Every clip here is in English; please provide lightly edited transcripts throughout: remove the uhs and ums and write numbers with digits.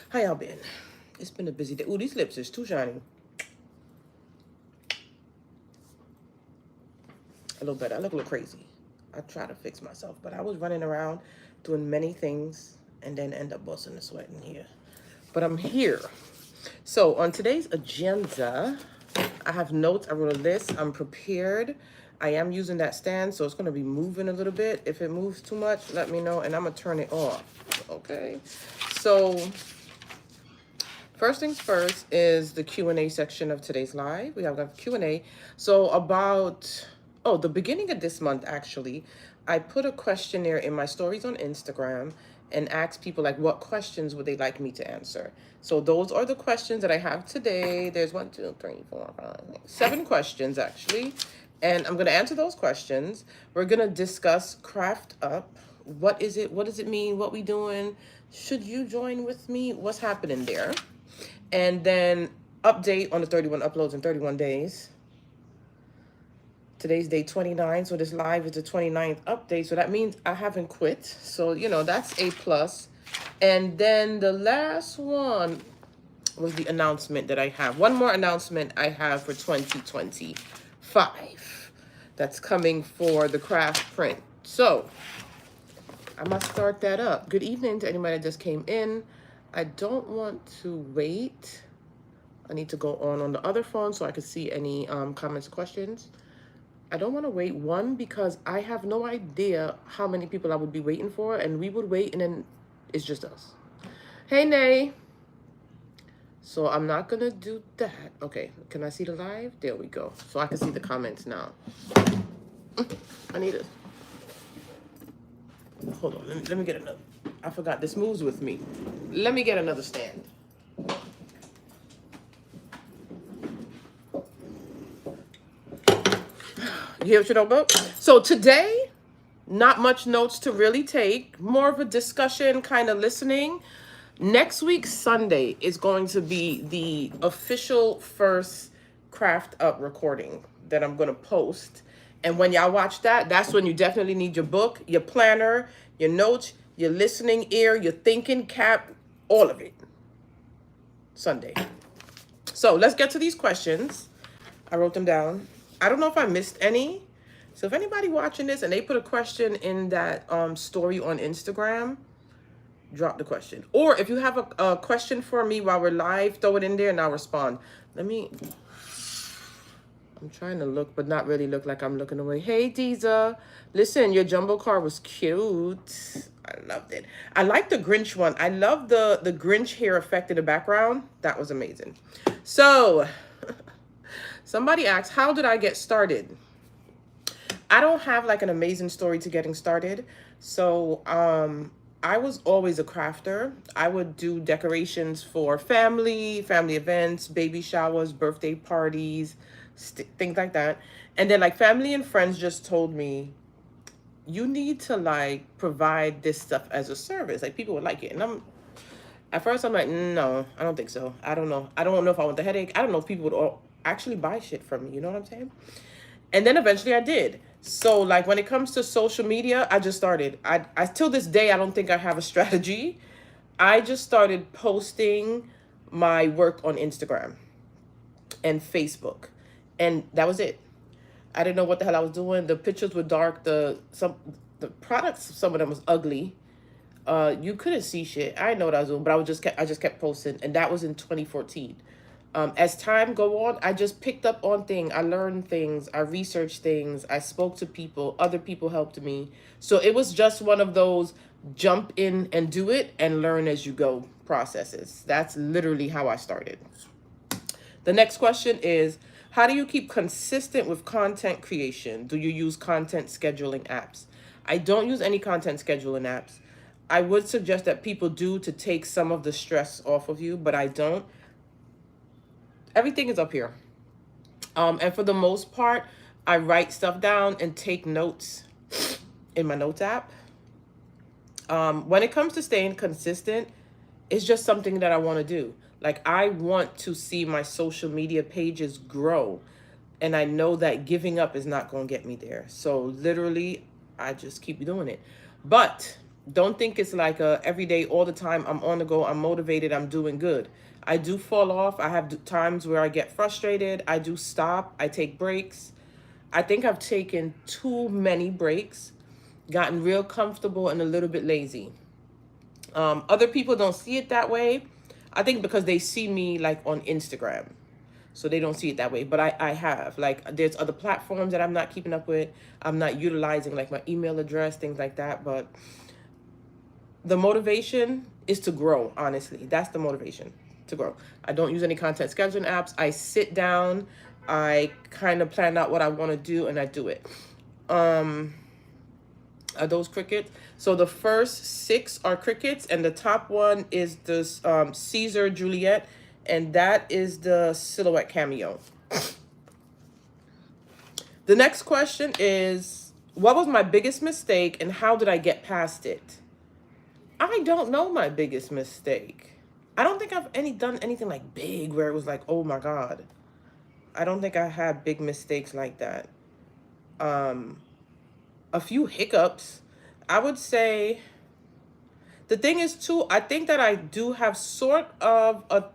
How y'all been? It's been a busy day. Ooh, these lips is too shiny. A little better. I look a little crazy. I try to fix myself, but I was running around doing many things and then end up busting a sweat in here. But I'm here. So on today's agenda, I have notes. I wrote a list. I'm prepared. I am using that stand, so it's going to be moving a little bit. If it moves too much, let me know, and I'm going to turn it off. Okay? So first things first is the Q&A section of today's live. We have a Q&A. So about, the beginning of this month, actually, I put a questionnaire in my stories on Instagram and asked people, like, what questions would they like me to answer? So those are the questions that I have today. There's 1, 2, 3, 4, 5, 7 questions, actually. And I'm going to answer those questions. We're going to discuss Craft Up. What is it? What does it mean? What we doing? Should you join with me? What's happening there? And then update on the 31 uploads in 31 days. Today's day 29, so this live is the 29th update. So that means I haven't quit. So, you know, that's a plus. And then the last one was the announcement that I have. One more announcement I have for 2025 that's coming for the craft print. So I must start that up. Good evening to anybody that just came in. I don't want to wait. I need to go on the other phone so I can see any comments or questions. I don't want to wait, one, because I have no idea how many people I would be waiting for, and we would wait, and then it's just us. Hey, Nay. So I'm not going to do that. Okay, can I see the live? There we go. So I can see the comments now. I need it. Hold on, let me get another. I forgot, this moves with me. Let me get another stand. You hear what your notebook? So today, not much notes to really take. More of a discussion, kind of listening. Next week, Sunday, is going to be the official first Craft Up recording that I'm going to post. And when y'all watch that, that's when you definitely need your book, your planner, your notes, your listening ear, your thinking cap, all of it. Sunday. So let's get to these questions. I wrote them down. I don't know if I missed any. So if anybody watching this and they put a question in that story on Instagram, drop the question. Or if you have a question for me while we're live, throw it in there and I'll respond. I'm trying to look, but not really look like I'm looking away. Hey, Deeza. Listen, your jumbo car was cute. I loved it. I like the Grinch one. I love the Grinch hair effect in the background. That was amazing. So somebody asked, how did I get started? I don't have like an amazing story to getting started. So I was always a crafter. I would do decorations for family events, baby showers, birthday parties, things like that. And then like family and friends just told me, you need to like provide this stuff as a service. Like people would like it. And at first I'm like, no, I don't think so. I don't know. I don't know if I want the headache. I don't know if people would all actually buy shit from me. You know what I'm saying? And then eventually I did. So like when it comes to social media, I just started. I till this day, I don't think I have a strategy. I just started posting my work on Instagram and Facebook. And that was it. I didn't know what the hell I was doing. The pictures were dark. The products, some of them was ugly. You couldn't see shit. I didn't know what I was doing, but I just kept posting. And that was in 2014. As time go on, I just picked up on things. I learned things. I researched things. I spoke to people. Other people helped me. So it was just one of those jump in and do it and learn as you go processes. That's literally how I started. The next question is, how do you keep consistent with content creation? Do you use content scheduling apps? I don't use any content scheduling apps. I would suggest that people do to take some of the stress off of you, but I don't. Everything is up here. And for the most part, I write stuff down and take notes in my notes app. When it comes to staying consistent, it's just something that I want to do. Like I want to see my social media pages grow. And I know that giving up is not going to get me there. So literally, I just keep doing it. But Don't think it's like a every day, all the time, I'm on the go, I'm motivated, I'm doing good. I do fall off. I have times where I get frustrated. I do stop. I take breaks. I think I've taken too many breaks, gotten real comfortable and a little bit lazy. Other people don't see it that way. I think because they see me like on Instagram. So they don't see it that way. But I have. Like, there's other platforms that I'm not keeping up with. I'm not utilizing like my email address, things like that. But the motivation is to grow, honestly. That's the motivation, to grow. I don't use any content scheduling apps. I sit down, I kind of plan out what I want to do, and I do it. Are those crickets? So the first 6 are crickets, and the top one is this Caesar Juliet, and that is the silhouette cameo. The next question is, what was my biggest mistake and how did I get past it? I don't know my biggest mistake. I don't think I've done anything like big where it was like, oh my God. I don't think I had big mistakes like that. A few hiccups. I would say the thing is too, I think that I do have sort of a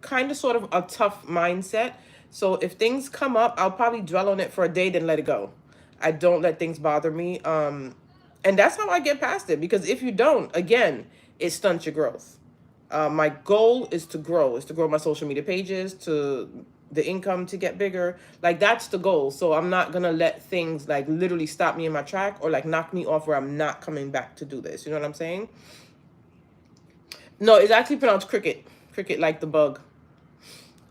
tough mindset. So if things come up, I'll probably dwell on it for a day, then let it go. I don't let things bother me. And that's how I get past it. Because if you don't, again, it stunts your growth. My goal is to grow my social media pages, to the income to get bigger. Like, that's the goal. So I'm not going to let things like literally stop me in my track or like knock me off where I'm not coming back to do this. You know what I'm saying? No, it's actually pronounced cricket. Cricket, like the bug.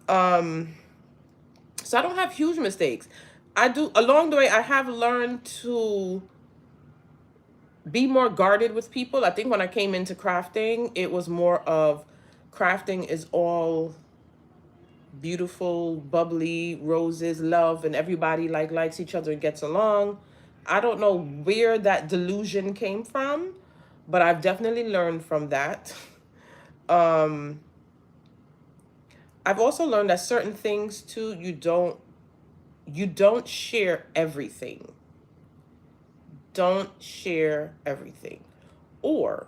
So I don't have huge mistakes. I do, along the way, I have learned to be more guarded with people. I think when I came into crafting, it was more of crafting is all beautiful, bubbly, roses, love, and everybody like likes each other and gets along. I don't know where that delusion came from, but I've definitely learned from that. I've also learned that certain things too, you don't share everything. Don't share everything. Or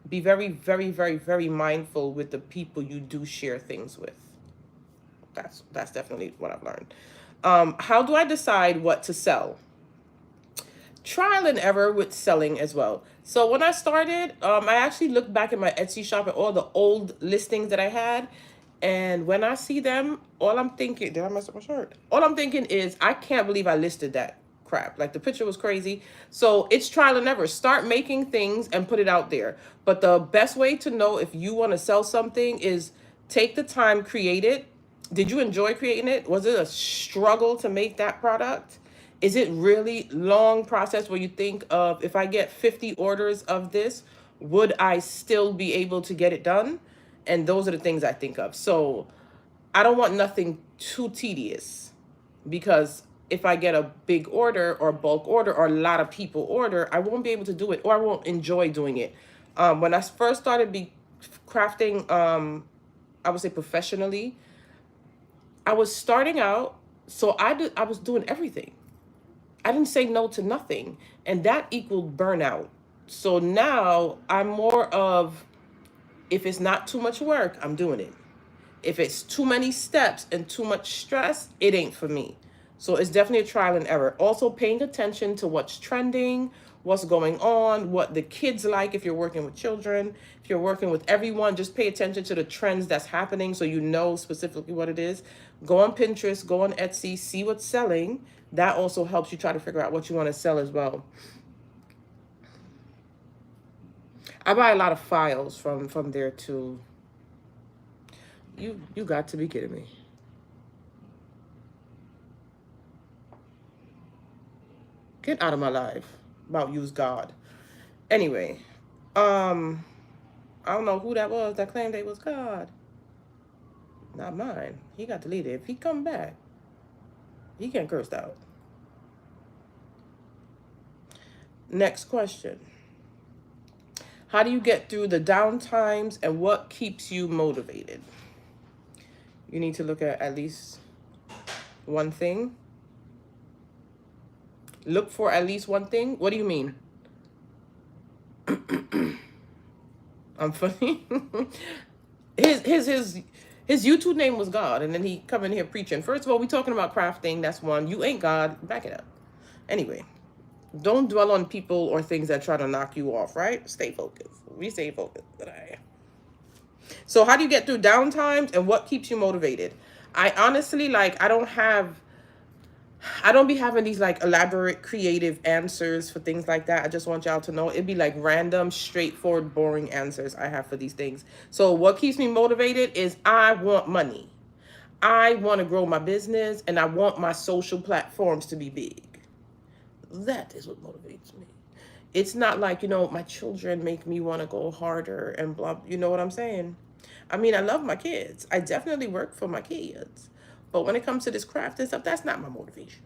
be very, very, very, very mindful with the people you do share things with. That's definitely what I've learned. How do I decide what to sell? Trial and error with selling as well. So when I started, I actually looked back at my Etsy shop at all the old listings that I had. And when I see them, all I'm thinking, did I mess up my shirt? All I'm thinking is, I can't believe I listed that crap. Like, the picture was crazy. So it's trial and error. Start making things and put it out there. But the best way to know if you want to sell something is take the time, create it. Did you enjoy creating it? Was it a struggle to make that product? Is it really long process where you think of, if I get 50 orders of this, would I still be able to get it done? And those are the things I think of. So I don't want nothing too tedious, because if I get a big order or bulk order or a lot of people order, I won't be able to do it, or I won't enjoy doing it. When I first started crafting, I would say professionally, I was starting out, so I was doing everything. I didn't say no to nothing, and that equaled burnout. So now I'm more of, if it's not too much work, I'm doing it. If it's too many steps and too much stress, it ain't for me. So it's definitely a trial and error. Also paying attention to what's trending, what's going on, what the kids like if you're working with children. If you're working with everyone, just pay attention to the trends that's happening so you know specifically what it is. Go on Pinterest, go on Etsy, see what's selling. That also helps you try to figure out what you want to sell as well. I buy a lot of files from there too. You got to be kidding me. Get out of my life. About use God. Anyway, I don't know who that was that claimed they was God. Not mine. He got deleted. If he come back, he get cursed out. Next question. How do you get through the down times and what keeps you motivated? You need to look at least one thing. Look for at least one thing? What do you mean? I'm funny. His YouTube name was God, and then he come in here preaching. First of all, we talking about crafting. That's one. You ain't God. Back it up. Anyway, don't dwell on people or things that try to knock you off. Right? Stay focused. We stay focused. So how do you get through downtimes, and what keeps you motivated? I honestly I don't be having these like elaborate creative answers for things like that. I just want y'all to know it'd be like random, straightforward, boring answers I have for these things. So what keeps me motivated is I want money. I want to grow my business, and I want my social platforms to be big. That is what motivates me. It's not like, my children make me want to go harder and blah, you know what I'm saying? I mean, I love my kids. I definitely work for my kids. But when it comes to this craft and stuff, that's not my motivation.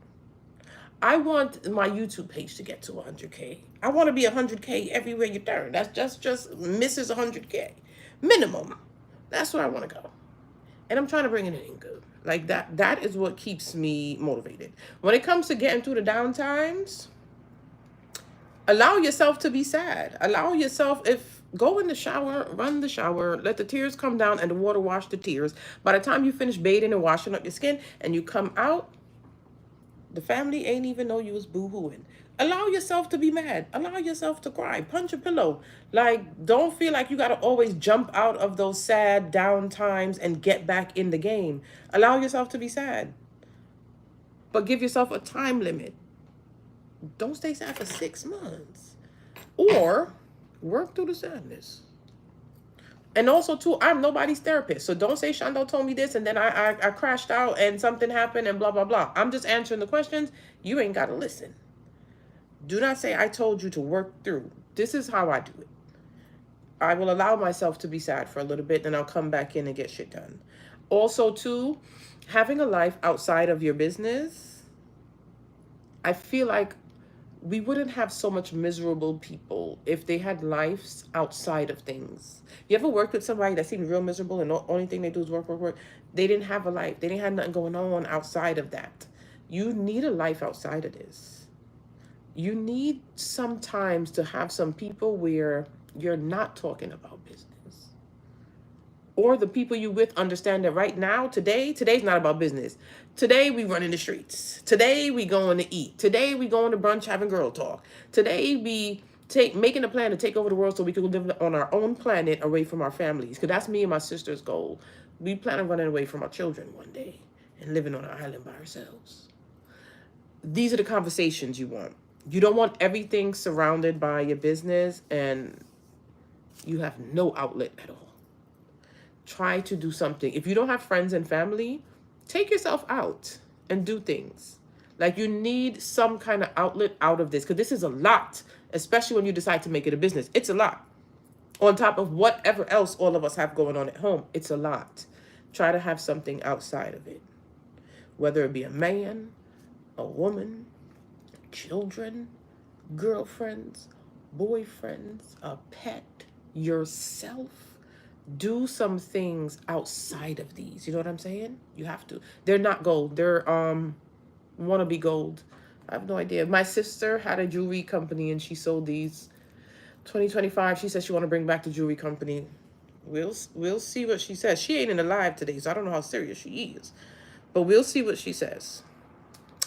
I want my YouTube page to get to 100K. I want to be 100K everywhere you turn. That's just misses 100K. Minimum. That's where I want to go. And I'm trying to bring it in good. Like that is what keeps me motivated. When it comes to getting through the down times, allow yourself to be sad. Allow yourself, if go in the shower, run the shower, let the tears come down and the water wash the tears. By the time you finish bathing and washing up your skin and you come out, the family ain't even know you was boo-hooing. Allow yourself to be mad. Allow yourself to cry. Punch a pillow. Like, don't feel like you got to always jump out of those sad down times and get back in the game. Allow yourself to be sad. But give yourself a time limit. Don't stay sad for 6 months. Or work through the sadness. And also, too, I'm nobody's therapist. So don't say Shondo told me this and then I crashed out and something happened and blah, blah, blah. I'm just answering the questions. You ain't got to listen. Do not say I told you to work through. This is how I do it. I will allow myself to be sad for a little bit, then I'll come back in and get shit done. Also, too, having a life outside of your business, I feel like we wouldn't have so much miserable people if they had lives outside of things. You ever worked with somebody that seemed real miserable and the only thing they do is work, work, work? They didn't have a life. They didn't have nothing going on outside of that. You need a life outside of this. You need sometimes to have some people where you're not talking about business. Or the people you with understand that right now, today's not about business. Today we run in the streets. Today we going to eat. Today we going to brunch having girl talk. Today we making a plan to take over the world so we can live on our own planet away from our families. Because that's me and my sister's goal. We plan on running away from our children one day and living on an island by ourselves. These are the conversations you want. You don't want everything surrounded by your business and you have no outlet at all. Try to do something. If you don't have friends and family, take yourself out and do things. Like, you need some kind of outlet out of this, because this is a lot, especially when you decide to make it a business. It's a lot. On top of whatever else all of us have going on at home, it's a lot. Try to have something outside of it. Whether it be a man, a woman, children, girlfriends, boyfriends, a pet, yourself. Do some things outside of these. You know what I'm saying? You have to. They're not gold. They're wannabe gold. I have no idea. My sister had a jewelry company and she sold these. 2025, she said she want to bring back the jewelry company. We'll see what she says. She ain't in the live today, so I don't know how serious she is. But we'll see what she says.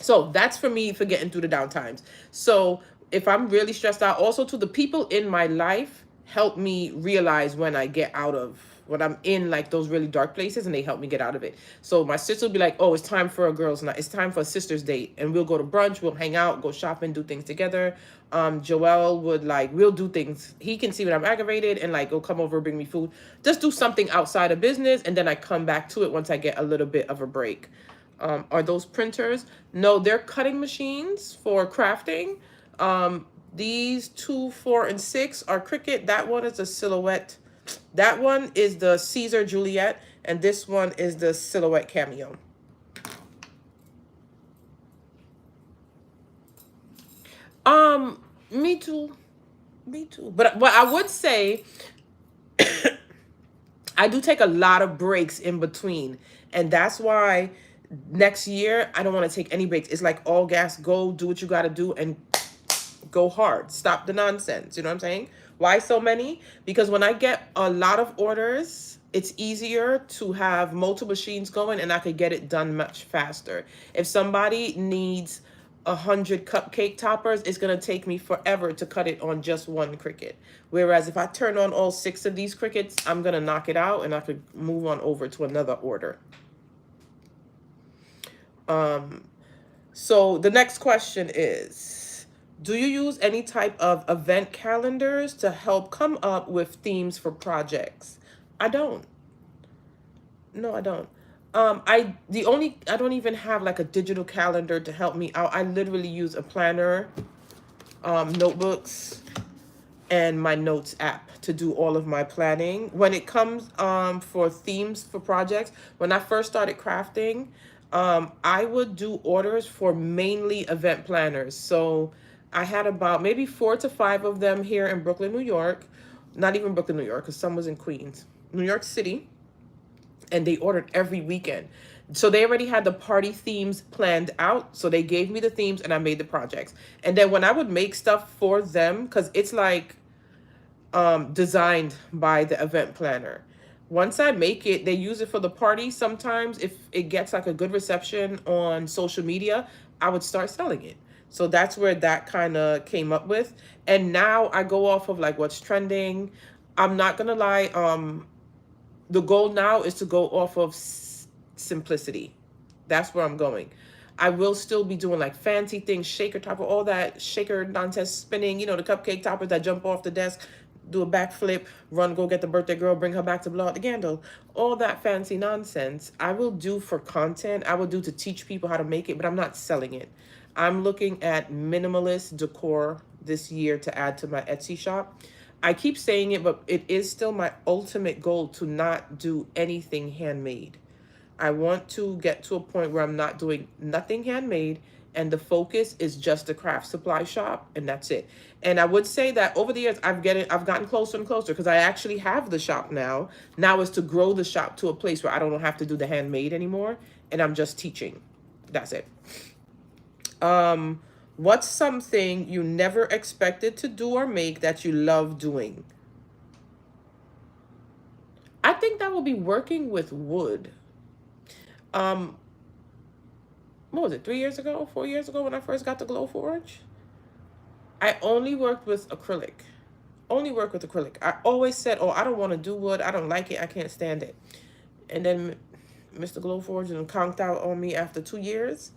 So that's for me for getting through the down times. So if I'm really stressed out, also to the people in my life help me realize when I'm in like those really dark places, and they help me get out of it. So my sister will be like, oh, it's time for a girls' night. It's time for a sister's date. And we'll go to brunch, we'll hang out, go shopping, do things together. Joel would we'll do things. He can see when I'm aggravated and go come over, bring me food. Just do something outside of business. And then I come back to it once I get a little bit of a break. Are those printers? No, they're cutting machines for crafting. These 2, 4, and 6 are Cricut. That one is a Silhouette. That one is the Caesar Juliet, and this one is the Silhouette Cameo. Me too. But I would say I do take a lot of breaks in between, and that's why next year I don't want to take any breaks. It's like all gas, go do what you got to do and go hard. Stop the nonsense. You know what I'm saying? Why so many? Because when I get a lot of orders, it's easier to have multiple machines going and I could get it done much faster. If somebody needs 100 cupcake toppers, it's going to take me forever to cut it on just one Cricut. Whereas if I turn on all 6 of these Cricuts, I'm going to knock it out and I could move on over to another order. So the next question is, do you use any type of event calendars to help come up with themes for projects? I don't. No, I don't. I don't even have like a digital calendar to help me out. I literally use a planner, notebooks, and my notes app to do all of my planning. When it comes for themes for projects, when I first started crafting, I would do orders for mainly event planners. So I had about maybe 4 to 5 of them here in Brooklyn, New York. Not even Brooklyn, New York, because some was in Queens. New York City. And they ordered every weekend. So they already had the party themes planned out. So they gave me the themes and I made the projects. And then when I would make stuff for them, because it's like designed by the event planner. Once I make it, they use it for the party. Sometimes if it gets like a good reception on social media, I would start selling it. So that's where that kind of came up with. And now I go off of like what's trending. I'm not gonna lie, the goal now is to go off of simplicity. That's where I'm going. I will still be doing like fancy things, shaker topper, all that shaker nonsense, spinning, you know, the cupcake toppers that jump off the desk, do a backflip, run, go get the birthday girl, bring her back to blow out the candle. All that fancy nonsense I will do for content. I will do to teach people how to make it, but I'm not selling it. I'm looking at minimalist decor this year to add to my Etsy shop. I keep saying it, but it is still my ultimate goal to not do anything handmade. I want to get to a point where I'm not doing nothing handmade and the focus is just the craft supply shop and that's it. And I would say that over the years I've gotten closer and closer because I actually have the shop now. Now is to grow the shop to a place where I don't have to do the handmade anymore and I'm just teaching. That's it. What's something you never expected to do or make that you love doing? I think that will be working with wood. Um, what was it, 3 years ago, 4 years ago when I first got the Glowforge? I only worked with acrylic. Only worked with acrylic. I always said, oh, I don't want to do wood. I don't like it. I can't stand it. And then Mr. Glowforge conked out on me after 2 years.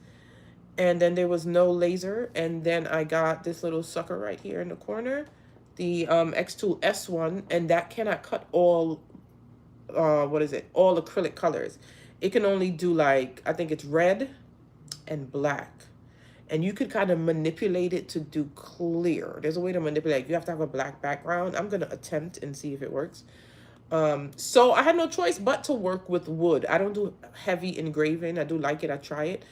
And then there was no laser. And then I got this little sucker right here in the corner, the X2 S1. And that cannot cut all, all acrylic colors. It can only do like, I think it's red and black. And you could kind of manipulate it to do clear. There's a way to manipulate. You have to have a black background. I'm going to attempt and see if it works. So I had no choice but to work with wood. I don't do heavy engraving. I do like it. I try it.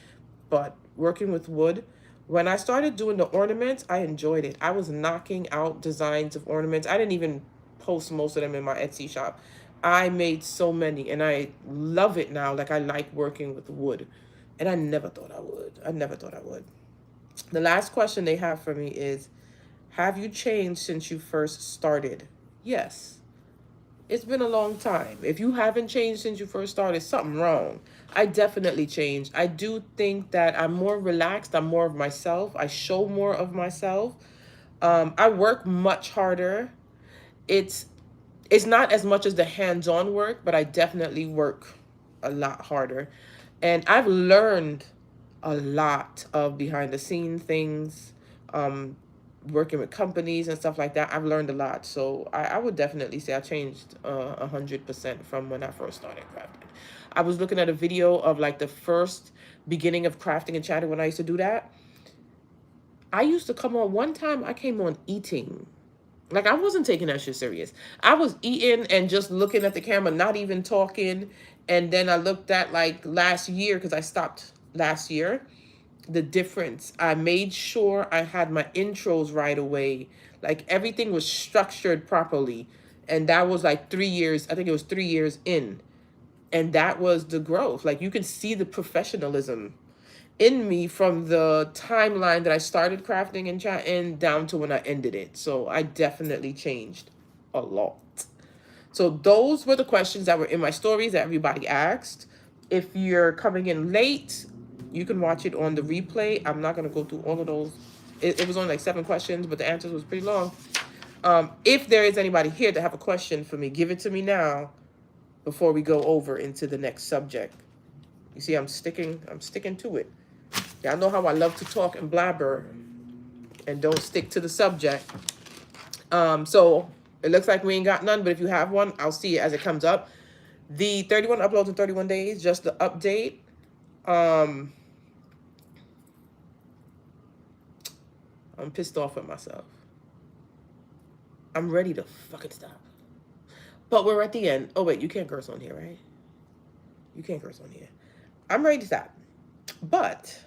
But working with wood, when I started doing the ornaments, I enjoyed it. I was knocking out designs of ornaments. I didn't even post most of them in my Etsy shop. I made so many and I love it now. Like I like working with wood. And I never thought I would. I never thought I would. The last question they have for me is, have you changed since you first started? Yes. It's been a long time. If you haven't changed since you first started, something wrong. I definitely changed. I do think that I'm more relaxed. I'm more of myself. I show more of myself. I work much harder. It's not as much as the hands-on work, but I definitely work a lot harder. And I've learned a lot of behind the scene things, working with companies and stuff like that. I've learned a lot. So I would definitely say I changed 100% from when I first started crafting. I was looking at a video of like the first beginning of crafting and chatting when I used to do that. I used to come on, one time I came on eating. Like I wasn't taking that shit serious. I was eating and just looking at the camera, not even talking. And then I looked at like last year, because I stopped last year, the difference. I made sure I had my intros right away. Like everything was structured properly. And that was like 3 years. I think it was 3 years in. And that was the growth. Like you can see the professionalism. in me from the timeline that I started crafting and chatting down to when I ended it. So I definitely changed a lot. So those were the questions that were in my stories that everybody asked. If you're coming in late, you can watch it on the replay. I'm not going to go through all of those. It was only like 7 questions, but the answers was pretty long. If there is anybody here that have a question for me, give it to me now before we go over into the next subject. You see, I'm sticking to it. Y'all know how I love to talk and blabber and don't stick to the subject. So it looks like we ain't got none, but if you have one, I'll see it as it comes up. The 31 uploads in 31 days, just the update. I'm pissed off at myself. I'm ready to fucking stop. But we're at the end. Oh, wait, you can't curse on here, right? You can't curse on here. I'm ready to stop. But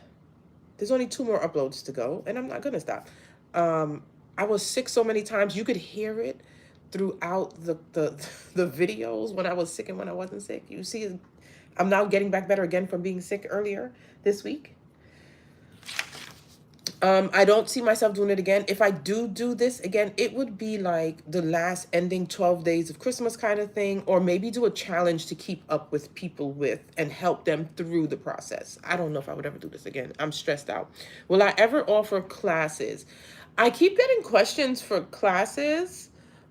there's only 2 more uploads to go, and I'm not going to stop. I was sick so many times. You could hear it throughout the videos when I was sick and when I wasn't sick. You see, I'm now getting back better again from being sick earlier this week. I don't see myself doing it again. If I do this again, it would be like the last ending 12 days of Christmas kind of thing, or maybe do a challenge to keep up with people with and help them through the process. I don't know if I would ever do this again. I'm stressed out. Will I ever offer classes? I keep getting questions for classes.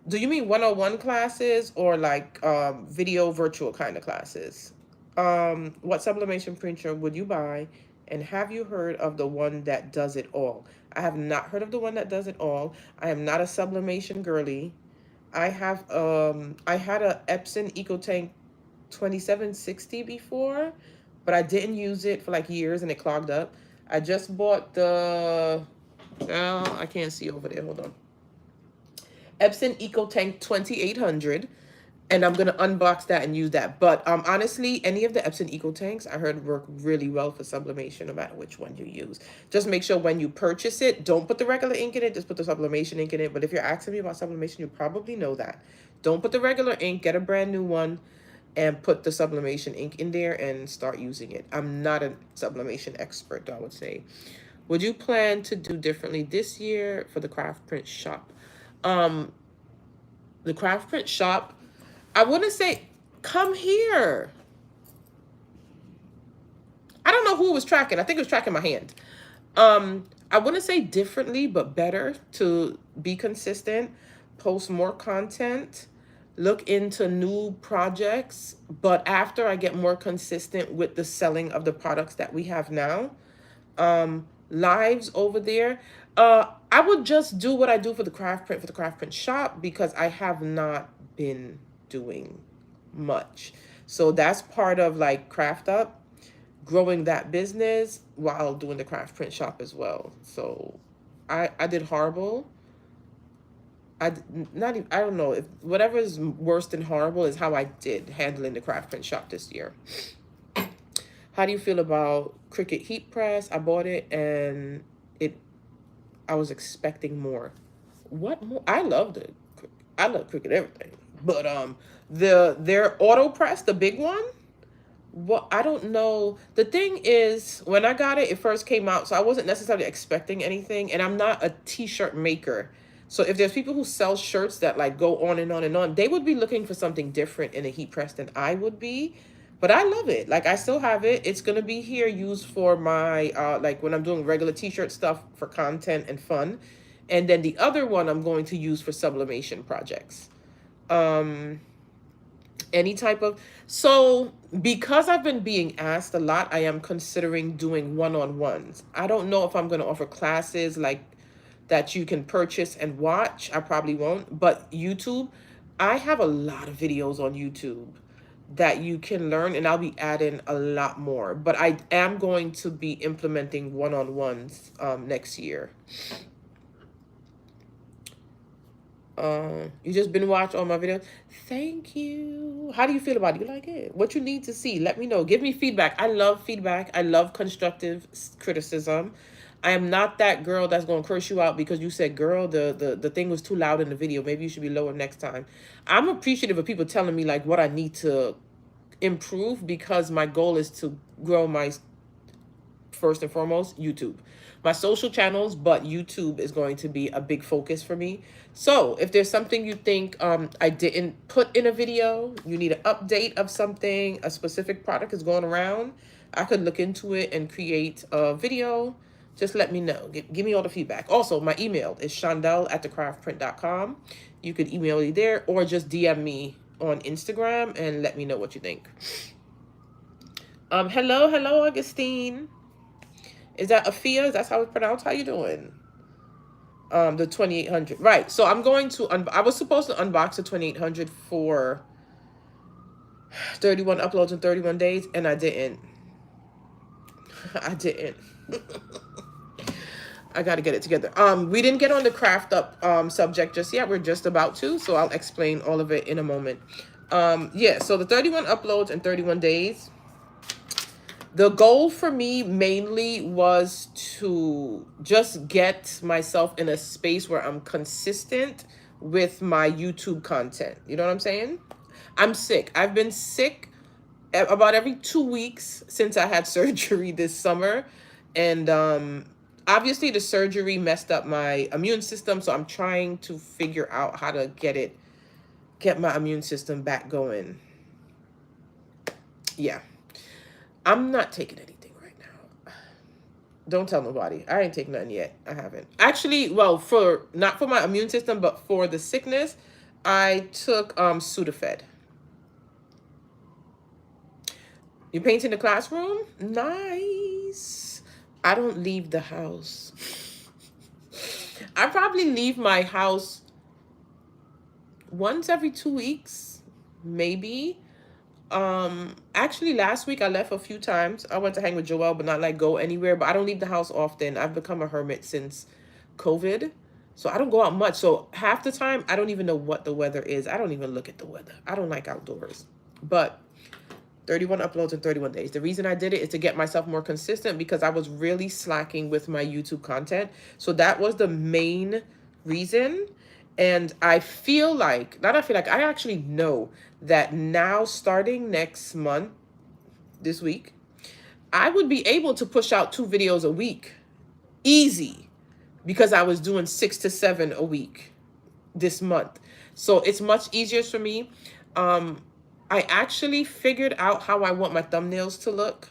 Do you mean one-on-one classes or like video virtual kind of classes? What sublimation printer would you buy? And have you heard of the one that does it all? I have not heard of the one that does it all. I am not a sublimation girly. I have I had a Epson EcoTank 2760 before, but I didn't use it for like years and it clogged up. I just bought the I can't see over there. Hold on. Epson EcoTank 2800. And I'm going to unbox that and use that. But honestly, any of the Epson Eco Tanks I heard work really well for sublimation, no matter which one you use. Just make sure when you purchase it, don't put the regular ink in it, just put the sublimation ink in it. But if you're asking me about sublimation, you probably know that. Don't put the regular ink, get a brand new one, and put the sublimation ink in there and start using it. I'm not a sublimation expert, I would say. Would you plan to do differently this year for the craft print shop? The craft print shop, I wouldn't say, come here. I don't know who it was tracking. I think it was tracking my hand. I wouldn't say differently, but better to be consistent, post more content, look into new projects. But after I get more consistent with the selling of the products that we have now, lives over there, I would just do what I do for the craft print shop because I have not been doing much. So that's part of like Craft Up, growing that business while doing the craft print shop as well. So I did horrible. I don't know if whatever is worse than horrible is how I did handling the craft print shop this year. How do you feel about Cricut heat press? I bought it and I was expecting more. What more? I love Cricut everything. But their auto press, the big one, well, I don't know. The thing is, when I got it, it first came out, so I wasn't necessarily expecting anything, and I'm not a t-shirt maker. So if there's people who sell shirts that like go on and on and on, they would be looking for something different in a heat press than I would be. But I love it. Like, I still have it. It's going to be here used for my, like when I'm doing regular t-shirt stuff for content and fun. And then the other one I'm going to use for sublimation projects. Any type of, so because I've been being asked a lot, I am considering doing one-on-ones. I don't know if I'm going to offer classes like that you can purchase and watch. I probably won't. But YouTube, I have a lot of videos on YouTube that you can learn, and I'll be adding a lot more. But I am going to be implementing one-on-ones next year. You just been watching all my videos. Thank you. How do you feel about it? You like it? What you need to see? Let me know. Give me feedback. I love feedback. I love constructive criticism. I am not that girl that's going to curse you out because you said, girl, the thing was too loud in the video. Maybe you should be lower next time. I'm appreciative of people telling me like what I need to improve, because my goal is to grow my first and foremost, YouTube. My social channels, but YouTube is going to be a big focus for me. So if there's something you think I didn't put in a video, you need an update of something, a specific product is going around, I could look into it and create a video. Just let me know. Give me all the feedback. Also, my email is shondell@thecraftprint.com. You could email me there or just DM me on Instagram and let me know what you think. Hello, Augustine. Is that Afia? That's how it's pronounced. How you doing? The 2800. Right. So I'm going to, I was supposed to unbox the 2800 for 31 uploads in 31 days, and I didn't. I didn't. I got to get it together. We didn't get on the craft up subject just yet. We're just about to, so I'll explain all of it in a moment. Yeah, so the 31 uploads in 31 days. The goal for me mainly was to just get myself in a space where I'm consistent with my YouTube content. You know what I'm saying? I'm sick. I've been sick about every 2 weeks since I had surgery this summer. And obviously the surgery messed up my immune system. So I'm trying to figure out how to get my immune system back going. Yeah. I'm not taking anything right now. Don't tell nobody. I ain't taking nothing yet. I haven't. Actually, well, not for my immune system, but for the sickness, I took Sudafed. You painting the classroom? Nice. I don't leave the house. I probably leave my house once every 2 weeks, maybe. Actually last week I left a few times. I went to hang with Joelle, but not like go anywhere. But I don't leave the house often. I've become a hermit since COVID. So I don't go out much. So half the time I don't even know what the weather is. I don't even look at the weather. I don't like outdoors. But 31 uploads in 31 days. The reason I did it is to get myself more consistent because I was really slacking with my YouTube content. So that was the main reason. And I feel like, I actually know that now starting next month, this week, I would be able to push out 2 videos a week. Easy. Because I was doing 6 to 7 a week this month. So it's much easier for me. I actually figured out how I want my thumbnails to look.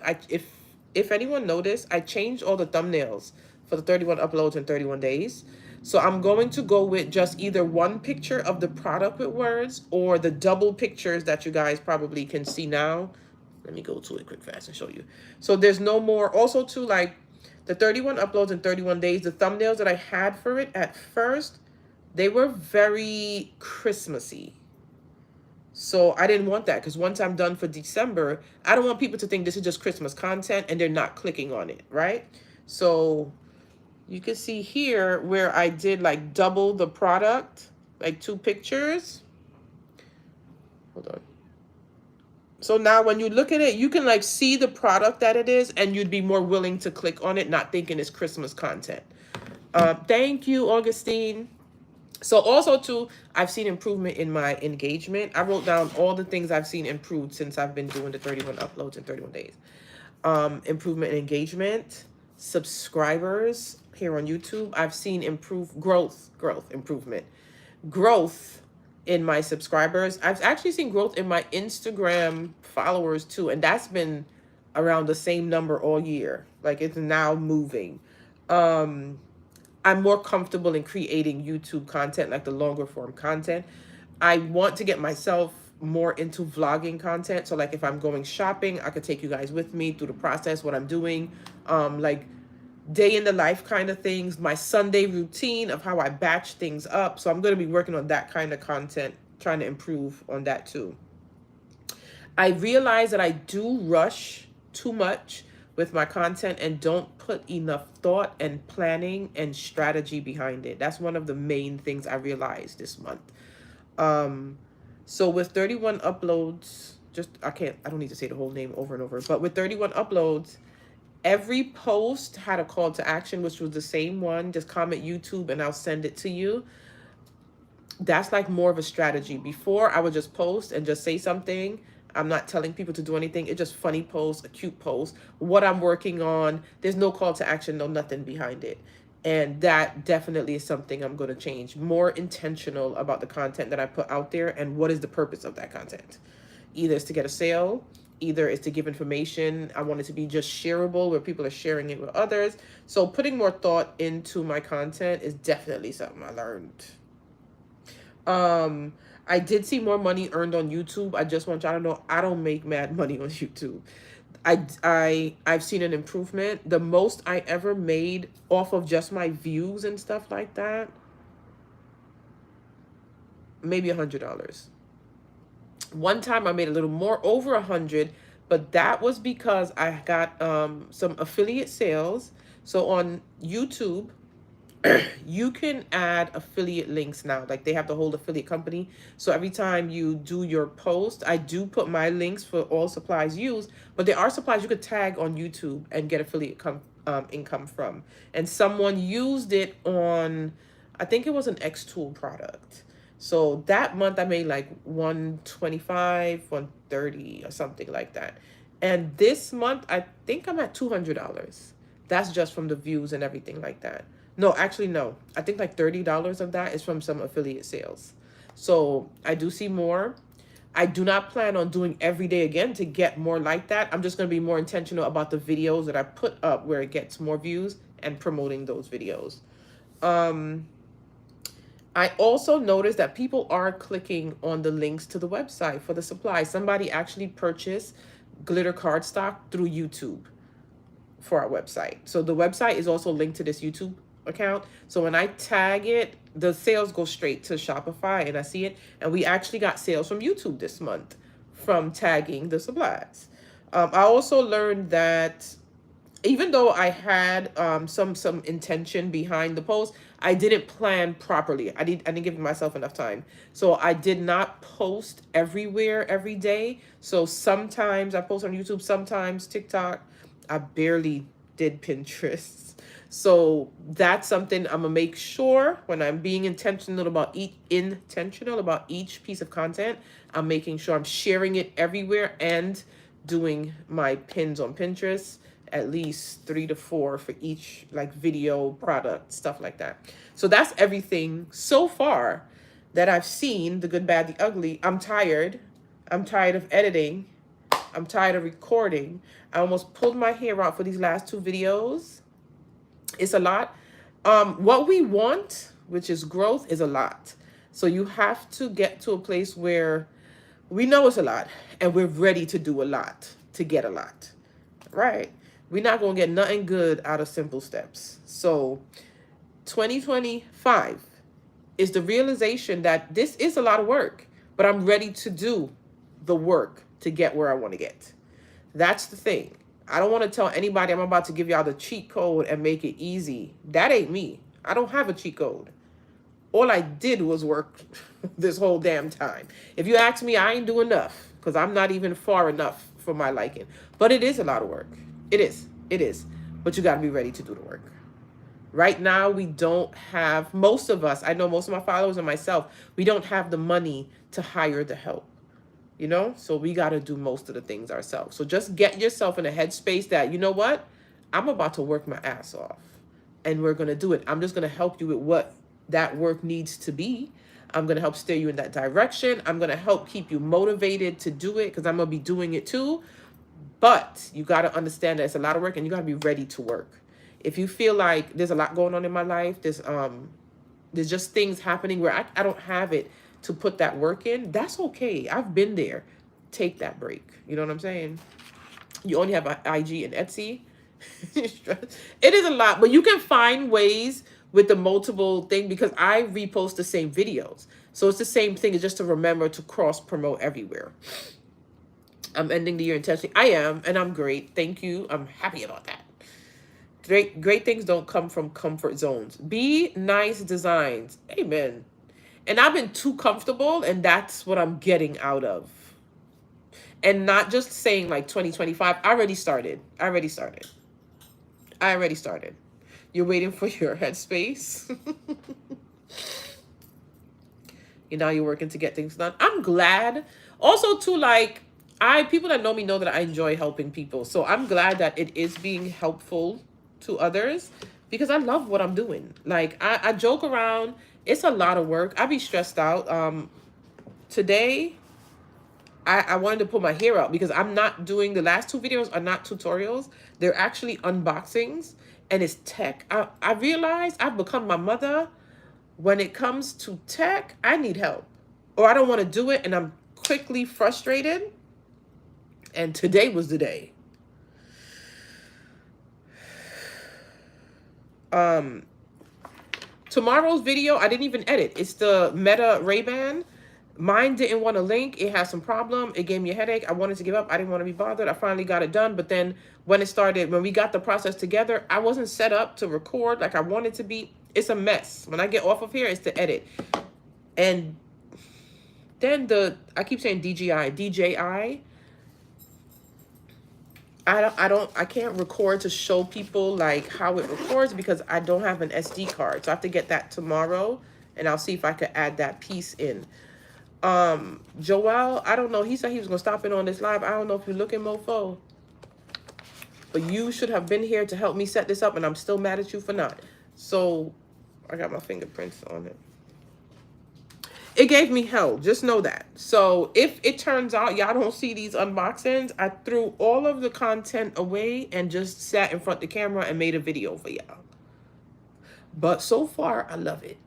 If anyone noticed, I changed all the thumbnails for the 31 uploads in 31 days. So I'm going to go with just either one picture of the product with words or the double pictures that you guys probably can see now. Let me go to it quick fast and show you. So there's no more. Also too, like the 31 uploads in 31 days, the thumbnails that I had for it at first, they were very Christmassy. So I didn't want that because once I'm done for December, I don't want people to think this is just Christmas content and they're not clicking on it, right? So you can see here where I did like double the product, like 2 pictures. Hold on. So now when you look at it, you can like see the product that it is and you'd be more willing to click on it, not thinking it's Christmas content. Thank you, Augustine. So also too, I've seen improvement in my engagement. I wrote down all the things I've seen improved since I've been doing the 31 uploads in 31 days. Improvement in engagement, subscribers here on YouTube. I've seen improvement in my subscribers. I've actually seen growth in my Instagram followers too. And that's been around the same number all year. Like it's now moving. I'm more comfortable in creating YouTube content, like the longer form content. I want to get myself more into vlogging content. So like if I'm going shopping, I could take you guys with me through the process, what I'm doing, like day in the life kind of things, my Sunday routine of how I batch things up. So I'm going to be working on that kind of content, trying to improve on that too. I realize that I do rush too much with my content and don't put enough thought and planning and strategy behind it. That's one of the main things I realized this month. So with 31 uploads, I don't need to say the whole name over and over, but with 31 uploads, every post had a call to action, which was the same one. Just comment YouTube and I'll send it to you. That's like more of a strategy. Before I would just post and just say something. I'm not telling people to do anything. It's just funny posts, a cute post, what I'm working on. There's no call to action, no nothing behind it. And that definitely is something I'm going to change. More intentional about the content that I put out there and what is the purpose of that content. Either it's to get a sale, either it's to give information. I want it to be just shareable where people are sharing it with others. So putting more thought into my content is definitely something I learned. I did see more money earned on YouTube. I just want y'all to know I don't make mad money on YouTube. I've seen an improvement. The most I ever made off of just my views and stuff like that, maybe $100. One time I made a little more, over 100, but that was because I got some affiliate sales. So on YouTube, you can add affiliate links now. Like they have the whole affiliate company. So every time you do your post, I do put my links for all supplies used, but there are supplies you could tag on YouTube and get affiliate income from. And someone used it on, I think it was an X-Tool product. So that month I made like 125, 130 or something like that. And this month, I think I'm at $200. That's just from the views and everything like that. No, actually, no. I think like $30 of that is from some affiliate sales. So I do see more. I do not plan on doing every day again to get more like that. I'm just going to be more intentional about the videos that I put up where it gets more views and promoting those videos. I also noticed that people are clicking on the links to the website for the supply. Somebody actually purchased glitter cardstock through YouTube for our website. So the website is also linked to this YouTube account. So when I tag it, the sales go straight to Shopify and I see it. And we actually got sales from YouTube this month from tagging the supplies. I also learned that even though I had some intention behind the post, I didn't plan properly. I didn't give myself enough time. So I did not post everywhere every day. So sometimes I post on YouTube, sometimes TikTok. I barely did Pinterest. So that's something I'm gonna make sure when I'm being intentional about each piece of content, I'm making sure I'm sharing it everywhere and doing my pins on Pinterest, at least 3 to 4 for each like video, product, stuff like that. So that's everything so far that I've seen, the good, bad, the ugly. I'm tired. I'm tired of editing. I'm tired of recording. I almost pulled my hair out for these last 2 videos. It's a lot. What we want, which is growth, is a lot. So you have to get to a place where we know it's a lot and we're ready to do a lot to get a lot, right? We're not going to get nothing good out of simple steps. So 2025 is the realization that this is a lot of work, but I'm ready to do the work to get where I want to get. That's the thing. I don't want to tell anybody I'm about to give y'all the cheat code and make it easy. That ain't me. I don't have a cheat code. All I did was work this whole damn time. If you ask me, I ain't do enough because I'm not even far enough for my liking. But it is a lot of work. It is. It is. But you got to be ready to do the work. Right now, we don't have, most of us, I know most of my followers and myself, we don't have the money to hire the help. You know, so we got to do most of the things ourselves. So just get yourself in a headspace that, you know what, I'm about to work my ass off and we're going to do it. I'm just going to help you with what that work needs to be. I'm going to help steer you in that direction. I'm going to help keep you motivated to do it because I'm going to be doing it too. But you got to understand that it's a lot of work and you got to be ready to work. If you feel like there's a lot going on in my life, there's just things happening where I don't have it to put that work in, that's okay. I've been there. Take that break. You know what I'm saying? You only have an IG and Etsy. It is a lot, but you can find ways with the multiple thing because I repost the same videos. So it's the same thing. It's just to remember to cross promote everywhere. I'm ending the year intentionally. I am, and I'm great. Thank you. I'm happy about that. Great things don't come from comfort zones. Be nice designs. Amen. And I've been too comfortable, and that's what I'm getting out of. And not just saying like 2025. I already started. You're waiting for your headspace. You're working to get things done. I'm glad. Also, too, like, People that know me know that I enjoy helping people. So I'm glad that it is being helpful to others because I love what I'm doing. Like I joke around. It's a lot of work. I be stressed out. Today I wanted to pull my hair out because I'm not doing, the last two videos are not tutorials. They're actually unboxings and it's tech. I realized I've become my mother. When it comes to tech, I need help or I don't want to do it and I'm quickly frustrated. And today was the day. Tomorrow's video, I didn't even edit. It's the Meta Ray-Ban. Mine didn't want to link. It had some problem. It gave me a headache. I wanted to give up. I didn't want to be bothered. I finally got it done. But then when we got the process together, I wasn't set up to record like I wanted to be. It's a mess. When I get off of here, it's to edit. And then I keep saying DJI. I can't record to show people like how it records because I don't have an SD card. So I have to get that tomorrow and I'll see if I could add that piece in. Joel, I don't know. He said he was going to stop in on this live. I don't know if you're looking, mofo. But you should have been here to help me set this up and I'm still mad at you for not. So I got my fingerprints on it. It gave me hell. Just know that. So if it turns out y'all don't see these unboxings, I threw all of the content away and just sat in front of the camera and made a video for y'all. But so far, I love it.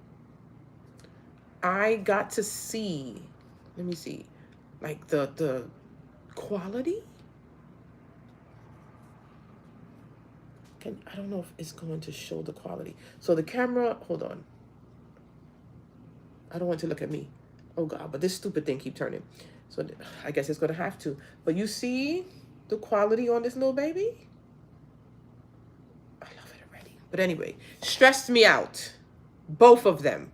I got to see, let me see, like the quality. I don't know if it's going to show the quality. So the camera, hold on. I don't want to look at me. Oh God, but this stupid thing keep turning. So I guess it's gonna have to. But you see the quality on this little baby? I love it already. But anyway, stressed me out. Both of them.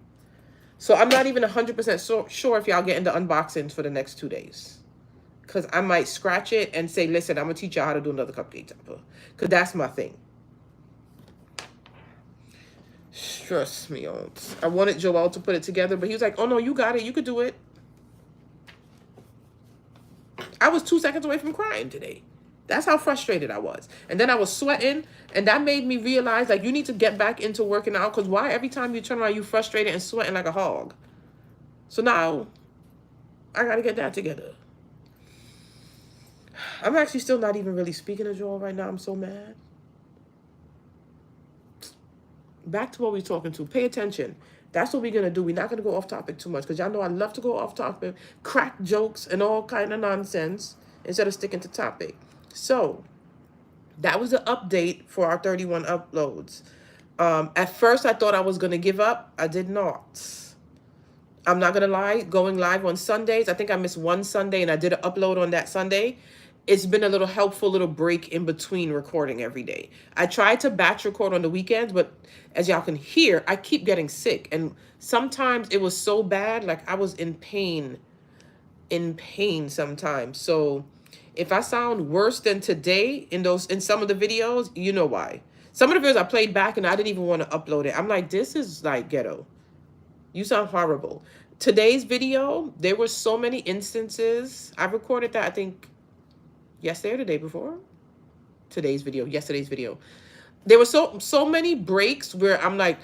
So I'm not even 100% sure if y'all getting the unboxings for the next 2 days. Because I might scratch it and say, listen, I'm gonna teach y'all how to do another cupcake topper. Because that's my thing. Stress me out. I wanted Joel to put it together, but he was like, oh no, you got it. You could do it. I was 2 seconds away from crying today. That's how frustrated I was. And then I was sweating, and that made me realize, like, you need to get back into working out, because why every time you turn around, you frustrated and sweating like a hog? So now, I got to get that together. I'm actually still not even really speaking to Joel right now. I'm so mad. Back to what we're talking to. Pay attention. That's what we're going to do. We're not going to go off topic too much because y'all know I love to go off topic, crack jokes and all kind of nonsense instead of sticking to topic. So that was the update for our 31 uploads. At first, I thought I was going to give up. I did not. I'm not going to lie. Going live on Sundays, I think I missed one Sunday and I did an upload on that Sunday. It's been a little helpful little break in between recording every day. I tried to batch record on the weekends, but as y'all can hear, I keep getting sick. And sometimes it was so bad, like I was in pain sometimes. So if I sound worse than today in some of the videos, you know why. Some of the videos I played back and I didn't even want to upload it. I'm like, this is like ghetto. You sound horrible. Today's video, there were so many instances. I recorded that, I think, yesterday or the day before. Yesterday's video. There were so many breaks where I'm like,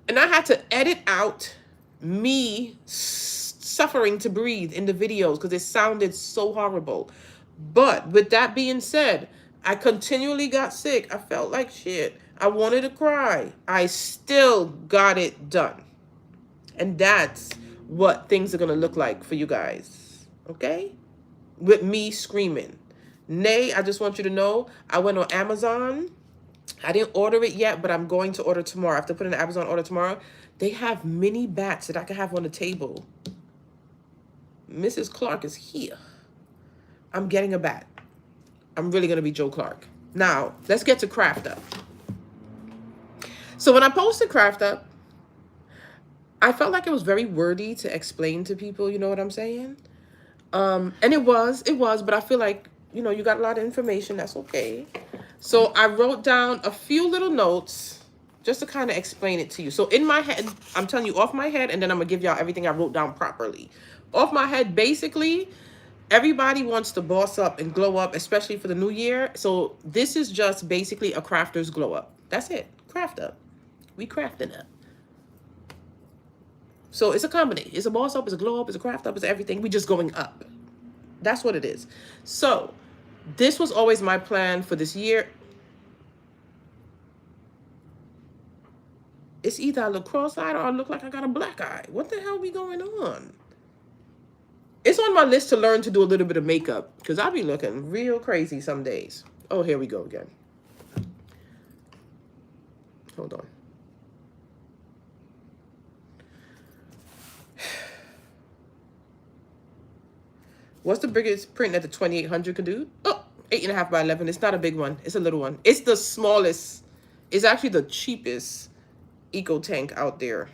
and I had to edit out me suffering to breathe in the videos because it sounded so horrible. But with that being said, I continually got sick. I felt like shit. I wanted to cry. I still got it done. And that's what things are going to look like for you guys. Okay? With me screaming. Nay, I just want you to know, I went on Amazon. I didn't order it yet, but I'm going to order tomorrow. I have to put in an Amazon order tomorrow. They have mini bats that I can have on the table. Mrs. Clark is here. I'm getting a bat. I'm really going to be Joe Clark. Now, let's get to Craft Up. So when I posted Craft Up, I felt like it was very wordy to explain to people, you know what I'm saying? And it was, but I feel like, you know, you got a lot of information. That's okay. So I wrote down a few little notes just to kind of explain it to you. So in my head, I'm telling you off my head, and then I'm going to give y'all everything I wrote down properly. Off my head, basically, Everybody wants to boss up and glow up, especially for the new year. So this is just basically a crafter's glow up. That's it. Craft up. We crafting up. So it's a combination. It's a boss up, it's a glow up, it's a craft up, it's everything. We just going up. That's what it is. So this was always my plan for this year. It's either I look cross-eyed or I look like I got a black eye. What the hell be going on? It's on my list to learn to do a little bit of makeup because I'll be looking real crazy some days. Oh, here we go again. Hold on. What's the biggest print that the 2800 can do? Oh, 8.5 by 11. It's not a big one. It's a little one. It's the smallest. It's actually the cheapest eco tank out there.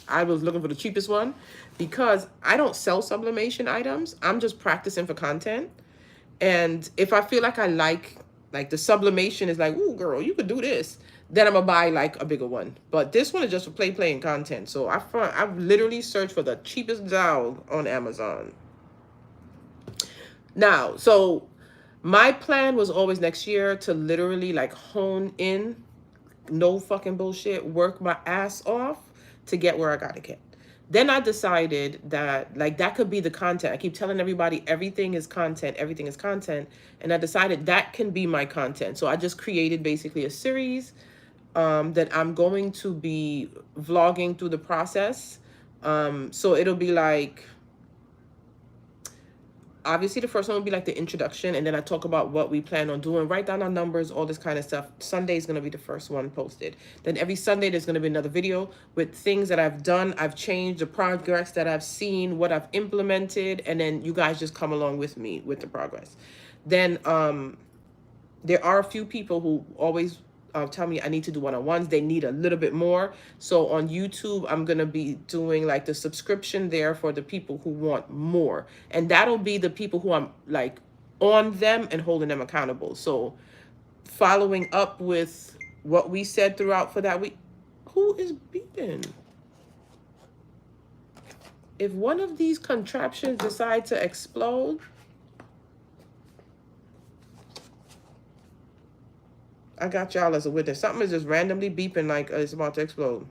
I was looking for the cheapest one because I don't sell sublimation items. I'm just practicing for content. And if I feel like I like the sublimation is like, ooh, girl, you could do this, then I'm gonna buy like a bigger one. But this one is just for playing content. So I've literally searched for the cheapest dowel on Amazon. Now, so my plan was always next year to literally like hone in, no fucking bullshit, work my ass off to get where I gotta get. Then I decided that like that could be the content. I keep telling everybody everything is content, everything is content. And I decided that can be my content. So I just created basically a series that I'm going to be vlogging through the process. So it'll be like, obviously the first one will be like the introduction, and then I talk about what we plan on doing, write down our numbers, all this kind of stuff. Sunday is going to be the first one posted. Then every Sunday there's going to be another video with things that I've done, I've changed, the progress that I've seen, what I've implemented, and then you guys just come along with me with the progress. Then there are a few people who always tell me I need to do one-on-ones. They need a little bit more. So on YouTube, I'm going to be doing like the subscription there for the people who want more. And that'll be the people who I'm like on them and holding them accountable. So following up with what we said throughout for that week. Who is beeping? If one of these contraptions decide to explode, I got y'all as a witness. Something is just randomly beeping like it's about to explode.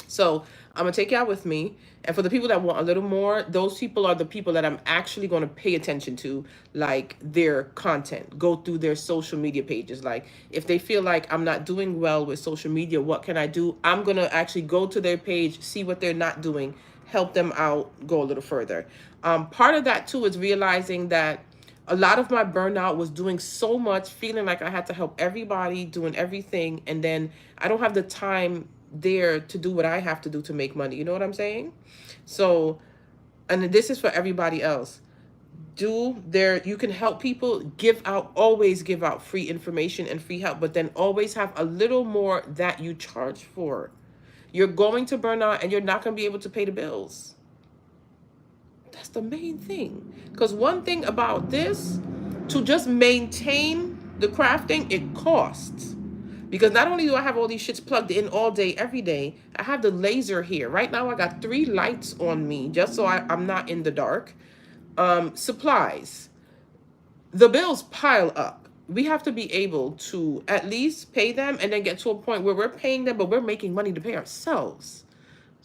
So I'm going to take y'all with me. And for the people that want a little more, those people are the people that I'm actually going to pay attention to, like their content. Go through their social media pages. Like if they feel like I'm not doing well with social media, what can I do? I'm going to actually go to their page, see what they're not doing, help them out, go a little further. Part of that too is realizing that a lot of my burnout was doing so much, feeling like I had to help everybody, doing everything. And then I don't have the time there to do what I have to do to make money. You know what I'm saying? So, and this is for everybody else. You can help people, always give out free information and free help, but then always have a little more that you charge for. You're going to burn out and you're not going to be able to pay the bills. That's the main thing. Because one thing about this, to just maintain the crafting, it costs. Because not only do I have all these shits plugged in all day, every day, I have the laser here. Right now, I got 3 lights on me, just so I'm not in the dark. Supplies. The bills pile up. We have to be able to at least pay them and then get to a point where we're paying them, but we're making money to pay ourselves.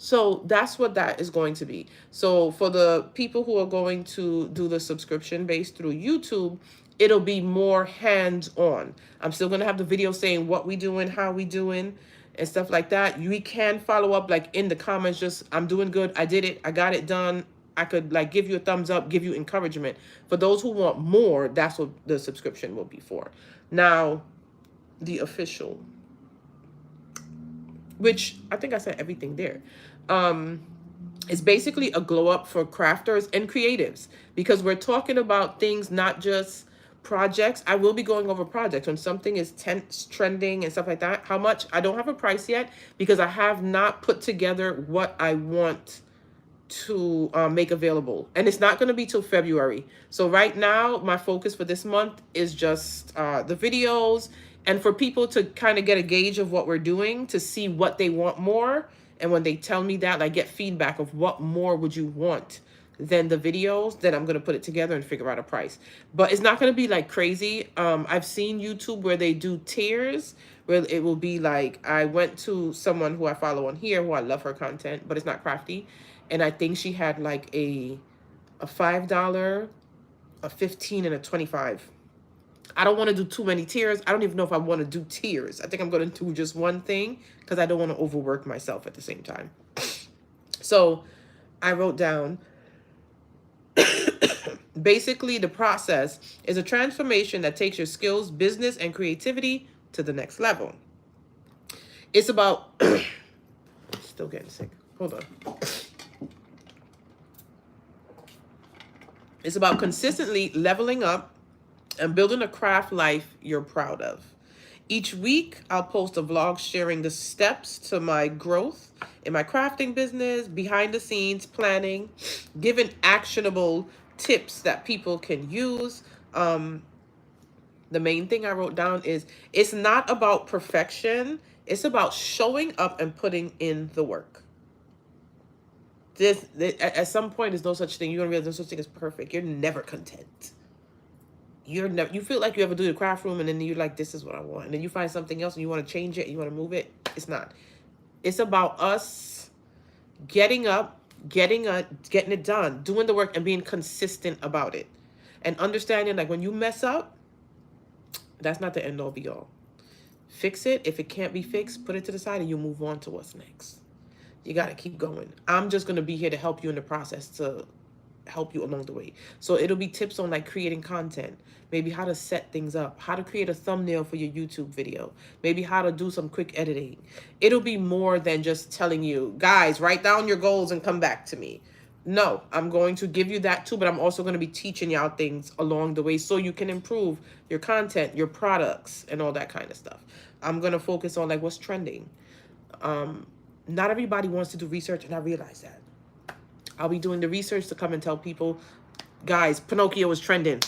So that's what that is going to be. So for the people who are going to do the subscription based through YouTube, it'll be more hands-on. I'm still going to have the video saying what we doing, how we doing, and stuff like that. We can follow up like in the comments, just I'm doing good, I did it, I got it done. I could like give you a thumbs up, give you encouragement. For those who want more, that's what the subscription will be for. Now, the official, which I think I said everything there. It's basically a glow up for crafters and creatives, because we're talking about things, not just projects. I will be going over projects when something is trending and stuff like that. How much? I don't have a price yet because I have not put together what I want to make available, and it's not going to be till February. So right now my focus for this month is just the videos, and for people to kind of get a gauge of what we're doing, to see what they want more. And when they tell me that, I get feedback of what more would you want. than the videos, then I'm going to put it together and figure out a price. But it's not going to be like crazy. I've seen YouTube where they do tiers, where it will be like, I went to someone who I follow on here who I love her content, but it's not crafty. And I think she had like a $5, a 15, and a 25. I don't want to do too many tiers. I don't even know if I want to do tiers. I think I'm going to do just one thing because I don't want to overwork myself at the same time. So I wrote down, basically the process is a transformation that takes your skills, business, and creativity to the next level. It's about, still getting sick. Hold on. It's about consistently leveling up and building a craft life you're proud of. Each week, I'll post a vlog sharing the steps to my growth in my crafting business, behind the scenes planning, giving actionable tips that people can use. The main thing I wrote down is it's not about perfection. It's about showing up and putting in the work. At some point, there's no such thing. You're going to realize there's no such thing as perfect. You're never content. You feel like you ever do the craft room and then you're like, this is what I want. And then you find something else and you want to change it, you want to move it. It's not. It's about us getting up, getting it done, doing the work and being consistent about it. And understanding like when you mess up, that's not the end all be all. Fix it. If it can't be fixed, put it to the side and you move on to what's next. You got to keep going. I'm just going to be here to help you in the process, to help you along the way. So it'll be tips on like creating content, maybe how to set things up, how to create a thumbnail for your YouTube video, maybe how to do some quick editing. It'll be more than just telling you, guys, write down your goals and come back to me. No, I'm going to give you that too, but I'm also going to be teaching y'all things along the way so you can improve your content, your products, and all that kind of stuff. I'm going to focus on like what's trending. Not everybody wants to do research, and I realize that. I'll be doing the research to come and tell people, guys, Pinocchio is trending.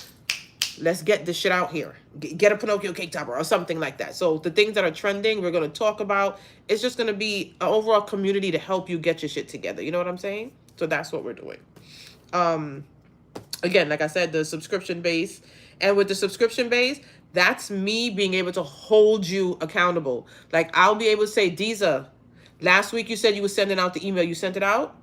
Let's get this shit out here. Get a Pinocchio cake topper or something like that. So the things that are trending, we're going to talk about. It's just going to be an overall community to help you get your shit together. You know what I'm saying? So that's what we're doing. Again, like I said, the subscription base. And with the subscription base, that's me being able to hold you accountable. Like I'll be able to say, Deeza, last week you said you were sending out the email. You sent it out?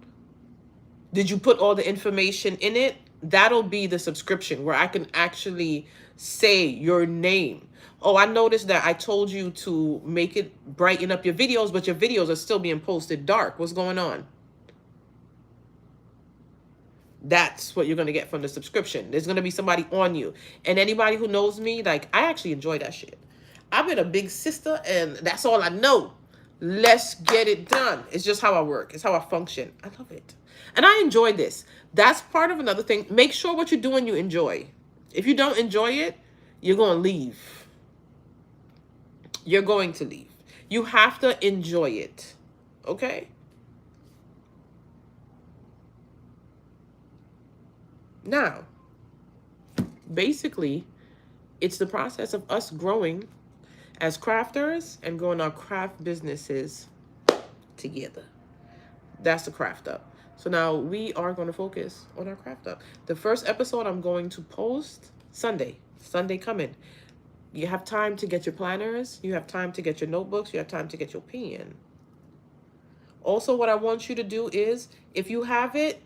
Did you put all the information in it? That'll be the subscription where I can actually say your name. Oh, I noticed that I told you to make it brighten up your videos, but your videos are still being posted dark. What's going on? That's what you're going to get from the subscription. There's going to be somebody on you. And anybody who knows me, like, I actually enjoy that shit. I've been a big sister, and that's all I know. Let's get it done. It's just how I work. It's how I function. I love it. And I enjoy this. That's part of another thing. Make sure what you're doing you enjoy. If you don't enjoy it, you're going to leave. You're going to leave. You have to enjoy it. Okay? Now, basically, it's the process of us growing as crafters and growing our craft businesses together. That's the craft up. So now we are going to focus on our craft up. The first episode I'm going to post Sunday. Sunday coming. You have time to get your planners. You have time to get your notebooks. You have time to get your pen. Also, what I want you to do is, if you have it,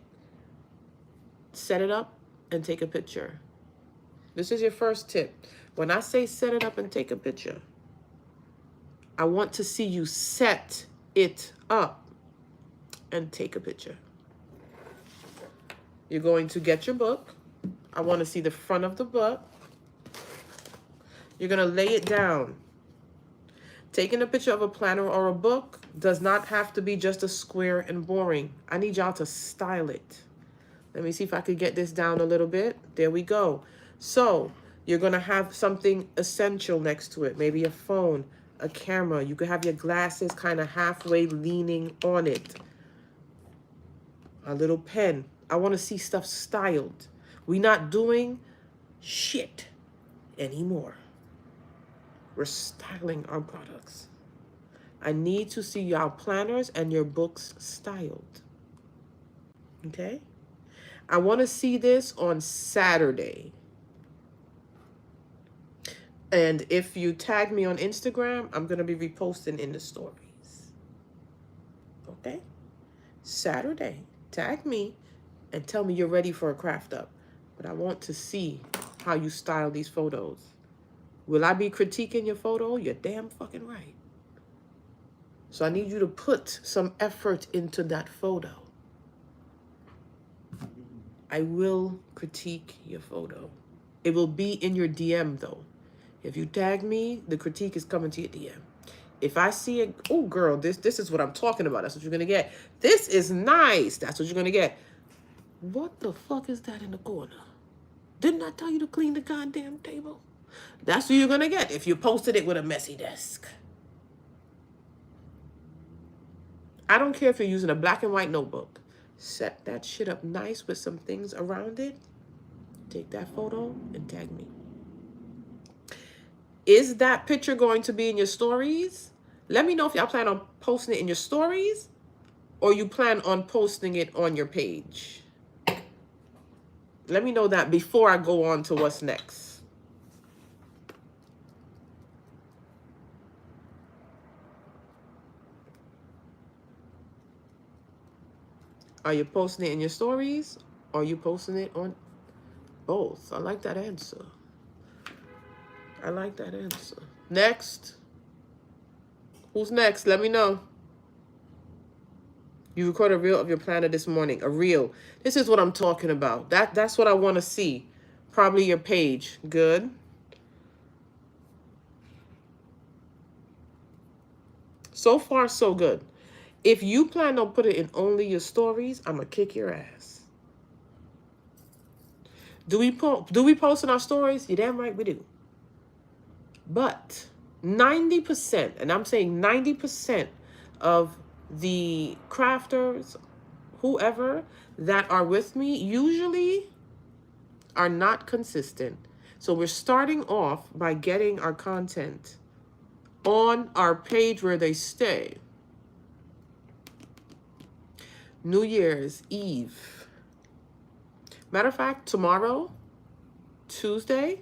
set it up and take a picture. This is your first tip. When I say set it up and take a picture, I want to see you set it up and take a picture. You're going to get your book. I want to see the front of the book. You're going to lay it down. Taking a picture of a planner or a book does not have to be just a square and boring. I need y'all to style it. Let me see if I could get this down a little bit. There we go. So you're going to have something essential next to it. Maybe a phone, a camera. You could have your glasses kind of halfway leaning on it. A little pen. I want to see stuff styled. We're not doing shit anymore. We're styling our products. I need to see y'all planners and your books styled. Okay? I want to see this on Saturday. And if you tag me on Instagram, I'm going to be reposting in the stories. Okay? Saturday. Tag me and tell me you're ready for a craft up. But I want to see how you style these photos. Will I be critiquing your photo? You're damn fucking right. So I need you to put some effort into that photo. I will critique your photo. It will be in your DM though. If you tag me, the critique is coming to your DM. If I see it, oh girl, this is what I'm talking about. That's what you're gonna get. This is nice. That's what you're gonna get. What the fuck is that in the corner? Didn't I tell you to clean the goddamn table? That's what you're gonna get if you posted it with a messy desk. I don't care if you're using a black and white notebook. Set that shit up nice with some things around it. Take that photo and tag me. Is that picture going to be in your stories? Let me know if y'all plan on posting it in your stories or you plan on posting it on your page. Let me know that before I go on to what's next. Are you posting it in your stories or are you posting it on both? I like that answer. I like that answer. Next. Who's next? Let me know. You recorded a reel of your planner this morning. A reel. This is what I'm talking about. That's what I want to see. Probably your page. Good. So far, so good. If you plan on putting it in only your stories, I'm going to kick your ass. Do we post in our stories? You're damn right we do. But 90%, and I'm saying 90% of the crafters, whoever that are with me, usually are not consistent. So we're starting off by getting our content on our page where they stay. New Year's Eve. Matter of fact, tomorrow, Tuesday,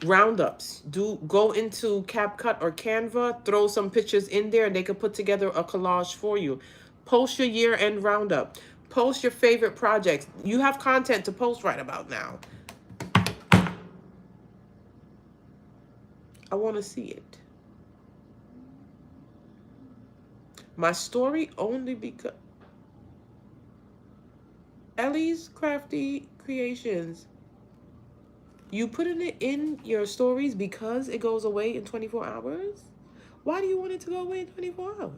roundups. Go into CapCut or Canva, throw some pictures in there, and they can put together a collage for you. Post your year-end roundup. Post your favorite projects. You have content to post right about now. I want to see it. My story only because Ellie's Crafty Creations. You putting it in your stories because it goes away in 24 hours? Why do you want it to go away in 24 hours?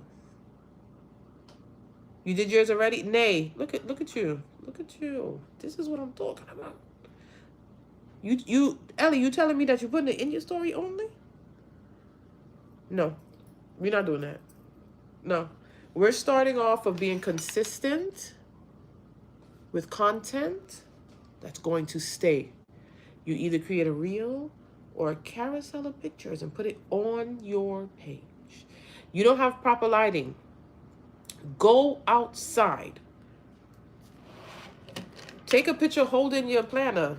You did yours already? Nay, look at you. Look at you. This is what I'm talking about. Ellie, you telling me that you're putting it in your story only? No, we're not doing that. No, we're starting off of being consistent with content that's going to stay. You either create a reel or a carousel of pictures and put it on your page. You don't have proper lighting. Go outside. Take a picture holding your planner.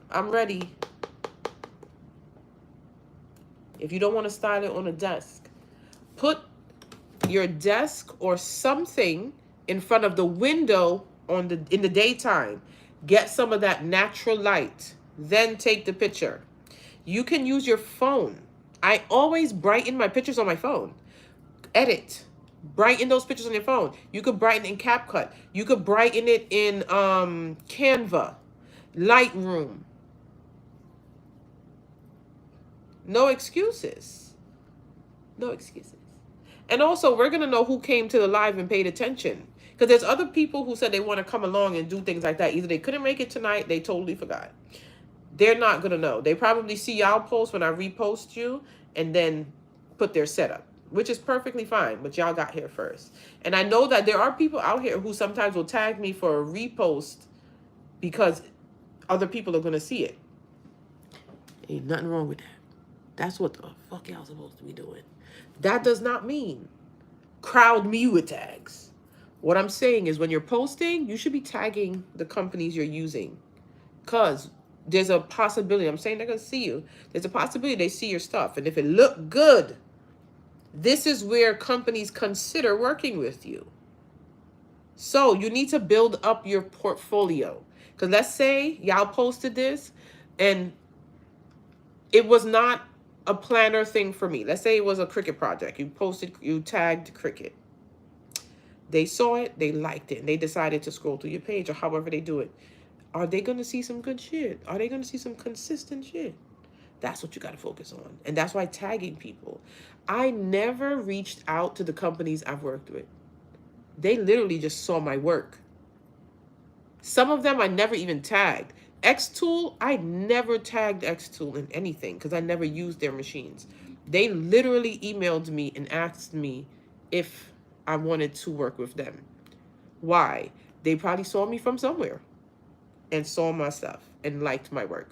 I'm ready. If you don't want to style it on a desk, put your desk or something in front of the window in the daytime. Get some of that natural light. Then take the picture. You can use your phone. I always brighten my pictures on my phone. Edit. Brighten those pictures on your phone. You could brighten in CapCut. You could brighten it in Canva, Lightroom. No excuses. No excuses. And also, we're going to know who came to the live and paid attention. Because there's other people who said they want to come along and do things like that. Either they couldn't make it tonight, they totally forgot. They're not going to know. They probably see y'all post when I repost you and then put their setup, which is perfectly fine. But y'all got here first. And I know that there are people out here who sometimes will tag me for a repost because other people are going to see it. Ain't nothing wrong with that. That's what the fuck y'all supposed to be doing. That does not mean crowd me with tags. What I'm saying is when you're posting, you should be tagging the companies you're using. Because there's a possibility, I'm saying they're going to see you. There's a possibility they see your stuff. And if it look good, this is where companies consider working with you. So you need to build up your portfolio. Because let's say y'all posted this and it was not a planner thing for me. Let's say it was a Cricut project. You posted, you tagged Cricut. They saw it, they liked it, and they decided to scroll through your page or however they do it. Are they going to see some good shit? Are they going to see some consistent shit? That's what you got to focus on. And that's why tagging people. I never reached out to the companies I've worked with. They literally just saw my work. Some of them I never even tagged. Xtool, I never tagged Xtool in anything because I never used their machines. They literally emailed me and asked me if I wanted to work with them. Why? They probably saw me from somewhere and saw my stuff and liked my work.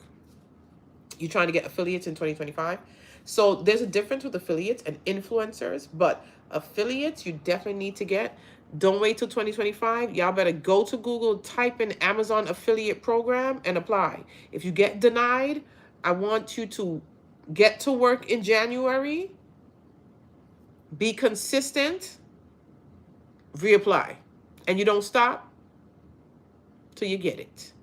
You trying to get affiliates in 2025? So there's a difference with affiliates and influencers, but affiliates you definitely need to get. Don't wait till 2025. Y'all better go to Google, type in Amazon affiliate program and apply. If you get denied, I want you to get to work in January, be consistent, reapply, and you don't stop till you get it.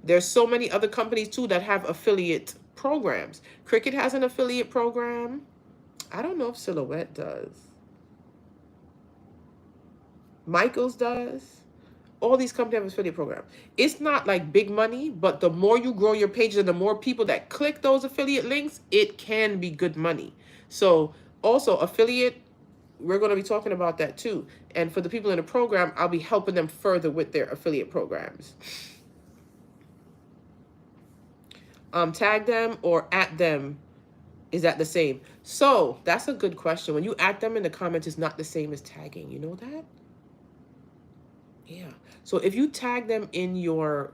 There's so many other companies too that have affiliate programs. Cricut has an affiliate program. I don't know if Silhouette does. Michaels does. All these companies have an affiliate program. It's not like big money, but the more you grow your pages and the more people that click those affiliate links, it can be good money. So also affiliate, we're going to be talking about that too. And for the people in the program, I'll be helping them further with their affiliate programs. Tag them or at them. Is that the same? So that's a good question. When you at them in the comments, it's not the same as tagging. You know that? Yeah. So if you tag them in your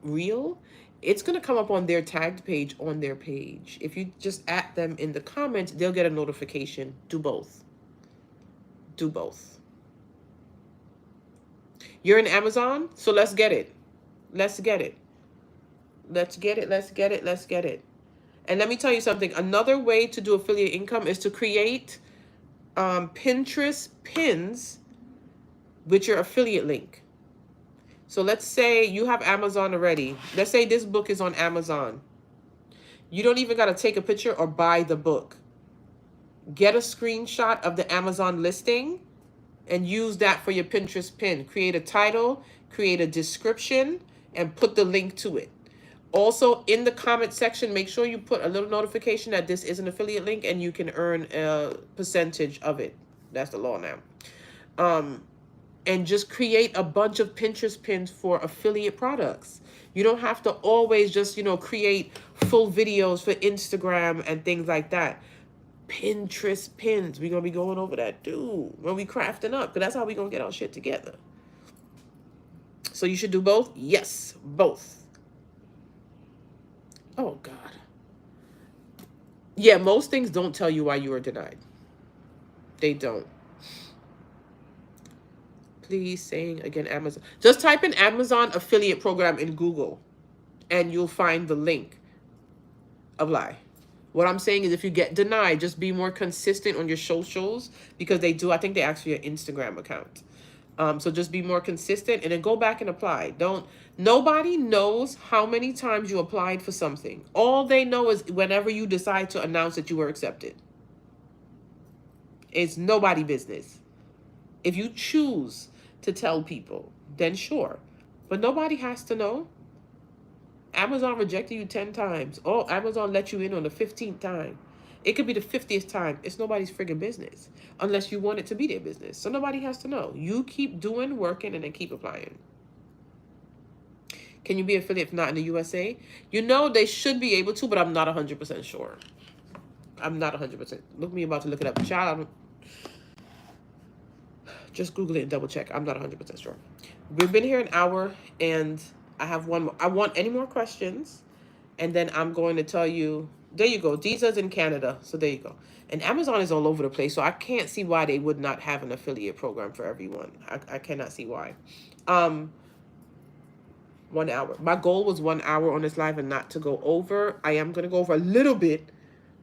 reel, it's going to come up on their tagged page on their page. If you just at them in the comments, they'll get a notification. Do both. Do both. You're in Amazon, so let's get it. Let's get it. Let's get it. Let's get it. Let's get it. And let me tell you something. Another way to do affiliate income is to create Pinterest pins with your affiliate link. So let's say you have Amazon already. Let's say this book is on Amazon. You don't even got to take a picture or buy the book. Get a screenshot of the Amazon listing and use that for your Pinterest pin. Create a title, create a description, and put the link to it. Also, in the comment section, make sure you put a little notification that this is an affiliate link and you can earn a percentage of it. That's the law now. And just create a bunch of Pinterest pins for affiliate products. You don't have to always just, create full videos for Instagram and things like that. Pinterest pins. We're going to be going over that too when we crafting up, because that's how we're going to get our shit together. So you should do both? Yes, both. Oh, God. Yeah, most things don't tell you why you were denied. They don't. Please saying again, Amazon. Just type in Amazon affiliate program in Google and you'll find the link. Apply. What I'm saying is if you get denied, just be more consistent on your socials because they do. I think they ask for your Instagram account. So just be more consistent and then go back and apply. Nobody knows how many times you applied for something. All they know is whenever you decide to announce that you were accepted. It's nobody business. If you choose to tell people, then sure. But nobody has to know. Amazon rejected you 10 times. Oh, Amazon let you in on the 15th time. It could be the 50th time. It's nobody's friggin' business unless you want it to be their business. So nobody has to know. You keep doing, working, and then keep applying. Can you be affiliate if not in the USA? They should be able to, but I'm not 100% sure. I'm not 100%. Look, me about to look it up. Child, just Google it and double check. I'm not 100% sure. We've been here an hour, and I have one more. I want any more questions, and then I'm going to tell you There you go. Deeza's in Canada. So there you go. And Amazon is all over the place. So I can't see why they would not have an affiliate program for everyone. I cannot see why. 1 hour. My goal was 1 hour on this live and not to go over. I am going to go over a little bit,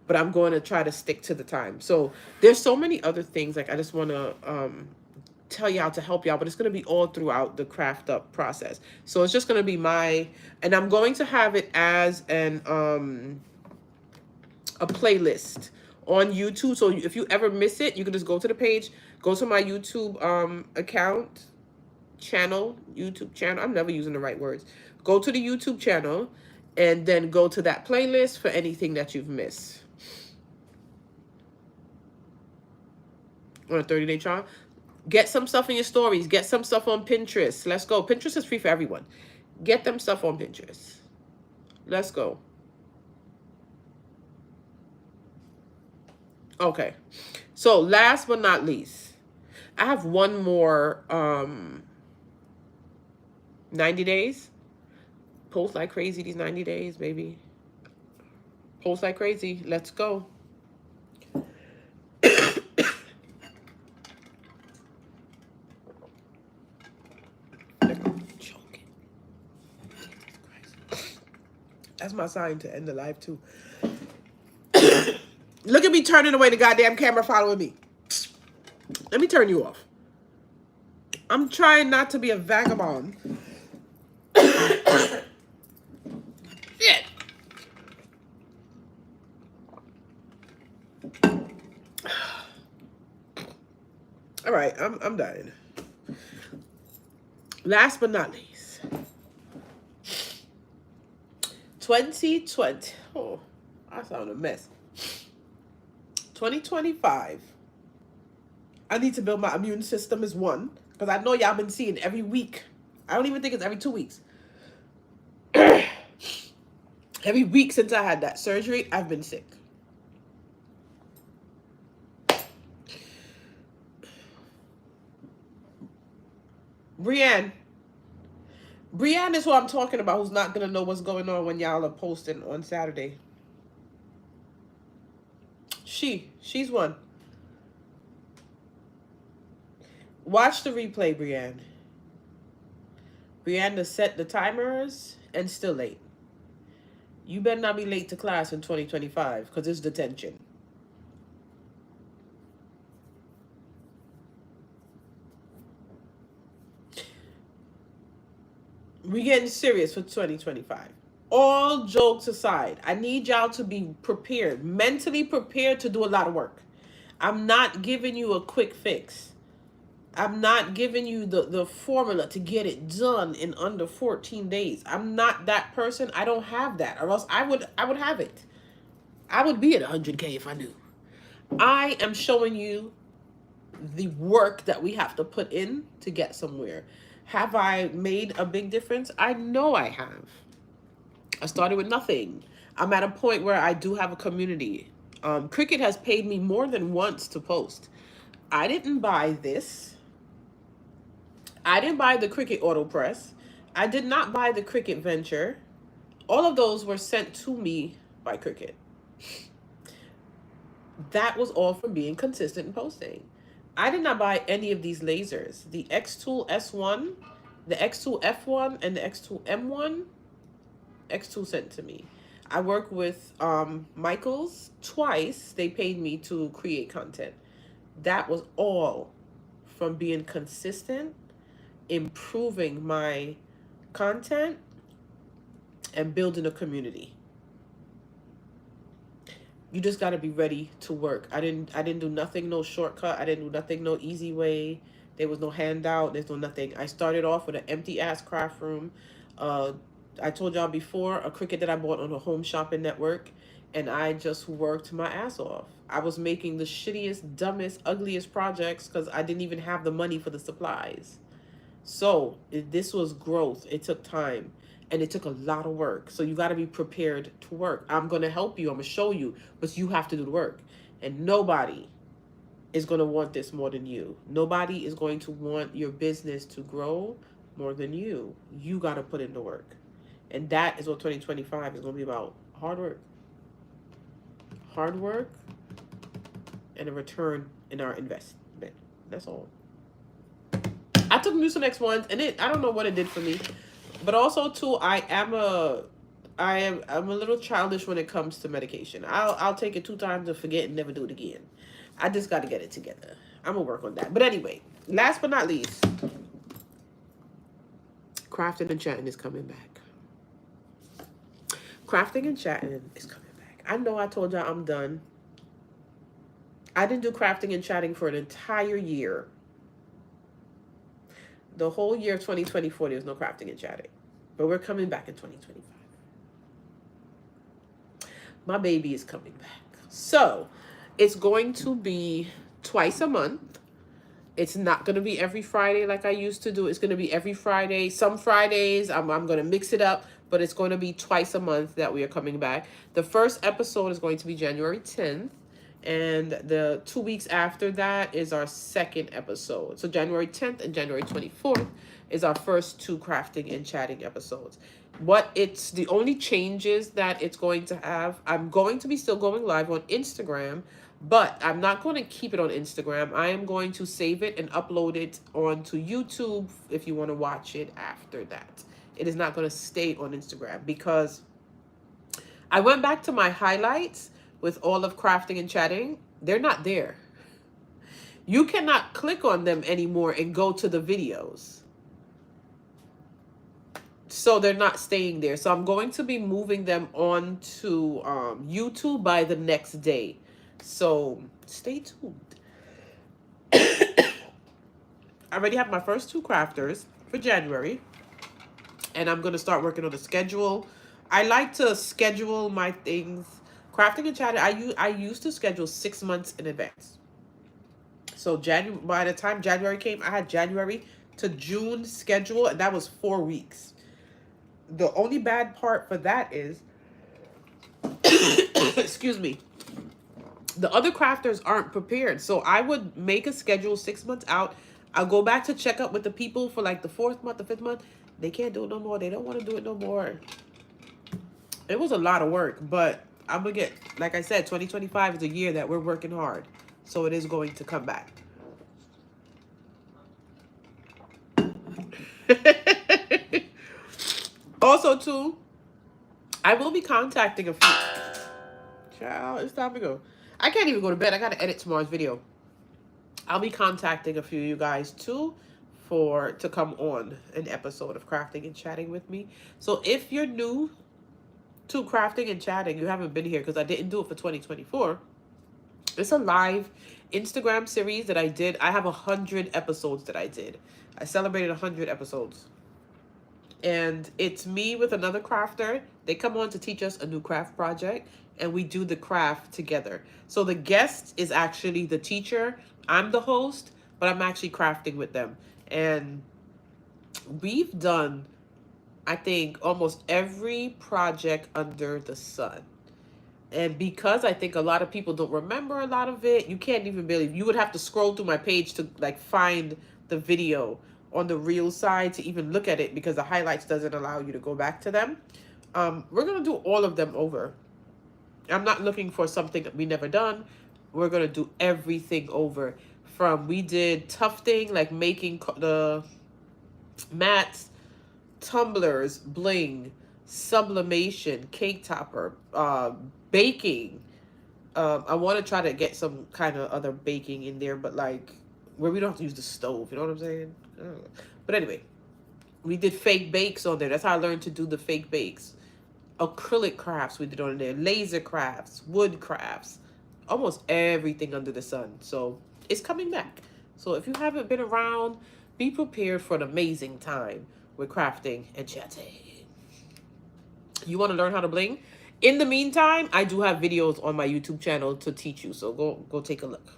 but I'm going to try to stick to the time. So there's so many other things. Like I just want to tell y'all to help y'all, but it's going to be all throughout the craft up process. So it's just going to be and I'm going to have it as a playlist on YouTube. So if you ever miss it, you can just go to the page, go to my YouTube YouTube channel. I'm never using the right words. Go to the YouTube channel and then go to that playlist for anything that you've missed. On a 30-day trial. Get some stuff in your stories. Get some stuff on Pinterest. Let's go. Pinterest is free for everyone. Get them stuff on Pinterest. Let's go. Okay. So last but not least, I have one more 90 days. Post like crazy these 90 days, baby. Post like crazy. Let's go. That's my sign to end the live too. Look at me turning away the goddamn camera following me. Let me turn you off. I'm trying not to be a vagabond. Shit. All right, I'm dying. Last but not least. 2020. Oh, I sound a mess. 2025. I need to build my immune system is one. Because I know y'all been seeing every week. I don't even think it's every 2 weeks. Every week since I had that surgery, I've been sick. Brienne is who I'm talking about, who's not going to know what's going on when y'all are posting on Saturday. She's one. Watch the replay, Brienne. Brienne to set the timers and still late. You better not be late to class in 2025 because it's detention. We getting serious for 2025. All jokes aside, I need y'all to be prepared, mentally prepared to do a lot of work. I'm not giving you a quick fix. I'm not giving you the formula to get it done in under 14 days. I'm not that person. I don't have that, or else I would have it. I would be at 100K if I knew. I am showing you the work that we have to put in to get somewhere. Have I made a big difference? I know I have. I started with nothing. I'm at a point where I do have a community. Cricut has paid me more than once to post. I didn't buy this. I didn't buy the Cricut AutoPress. I did not buy the Cricut Venture. All of those were sent to me by Cricut. That was all from being consistent in posting. I did not buy any of these lasers. The X-Tool S1, the X-Tool F1, and the X-Tool M1, X-Tool sent to me. I work with Michaels twice. They paid me to create content. That was all from being consistent, improving my content, and building a community. You just got to be ready to work. I didn't do nothing, no shortcut. I didn't do nothing, no easy way. There was no handout. There's no nothing. I started off with an empty ass craft room. I told y'all before, a Cricut that I bought on a home shopping network, and I just worked my ass off. I was making the shittiest, dumbest, ugliest projects because I didn't even have the money for the supplies. So this was growth. It took time. And it took a lot of work. So you got to be prepared to work. I'm going to help you. I'm going to show you. But you have to do the work. And nobody is going to want this more than you. Nobody is going to want your business to grow more than you. You got to put in the work. And that is what 2025 is going to be about. Hard work. hard work and a return in our investment. That's all. I took Mucinex once, and I don't know what it did for me, but also too, I'm a little childish when it comes to medication. I'll take it 2 times and forget and never do it again. I just got to get it together. I'm gonna work on that. But anyway, last but not least, crafting and chatting is coming back. Crafting and chatting is coming back. I know I told y'all I'm done. I didn't do crafting and chatting for an entire year. The whole year of 2024, there was no crafting and chatting. But we're coming back in 2025. My baby is coming back. So, it's going to be twice a month. It's not going to be every Friday like I used to do. It's going to be every Friday. Some Fridays, I'm going to mix it up. But it's going to be twice a month that we are coming back. The first episode is going to be January 10th. And the 2 weeks after that is our second episode. So January 10th and January 24th is our first 2 crafting and chatting episodes. The only changes that it's going to have, I'm going to be still going live on Instagram, but I'm not going to keep it on Instagram. I am going to save it and upload it onto YouTube if you want to watch it after that. It is not going to stay on Instagram because I went back to my highlights with all of crafting and chatting. They're not there. You cannot click on them anymore and go to the videos. So they're not staying there. So I'm going to be moving them on to YouTube by the next day. So stay tuned. I already have my first 2 crafters for January. And I'm going to start working on the schedule. I like to schedule my things. Crafting and chatting, I used to schedule 6 months in advance. So by the time January came, I had January to June schedule, and that was 4 weeks. The only bad part for that is, excuse me, the other crafters aren't prepared. So I would make a schedule 6 months out. I'll go back to check up with the people for like the 4th month, the 5th month. They can't do it no more. They don't want to do it no more. It was a lot of work, but I'm going to get, like I said, 2025 is a year that we're working hard. So it is going to come back. Also, too, I will be contacting a few. Child, it's time to go. I can't even go to bed. I got to edit tomorrow's video. I'll be contacting a few of you guys, too, to come on an episode of Crafting and Chatting with me. So if you're new to Crafting and Chatting, you haven't been here because I didn't do it for 2024. It's a live Instagram series that I did. I have 100 episodes that I did. I celebrated 100 episodes. And it's me with another crafter. They come on to teach us a new craft project, and we do the craft together. So the guest is actually the teacher. I'm the host, but I'm actually crafting with them. And we've done, I think, almost every project under the sun. And because I think a lot of people don't remember a lot of it, you can't even believe. You would have to scroll through my page to like find the video on the real side to even look at it, because the highlights doesn't allow you to go back to them. We're going to do all of them over. I'm not looking for something that we never done. We're going to do everything over. We did tufting, like making the mats, tumblers, bling, sublimation, cake topper, baking. I want to try to get some kind of other baking in there, but like where we don't have to use the stove, you know what I'm saying? But anyway, we did fake bakes on there. That's how I learned to do the fake bakes. Acrylic crafts we did on there, laser crafts, wood crafts, almost everything under the sun. So it's coming back. So if you haven't been around, be prepared for an amazing time with Crafting and Chatting. You want to learn how to bling? In the meantime, I do have videos on my YouTube channel to teach you. So go take a look.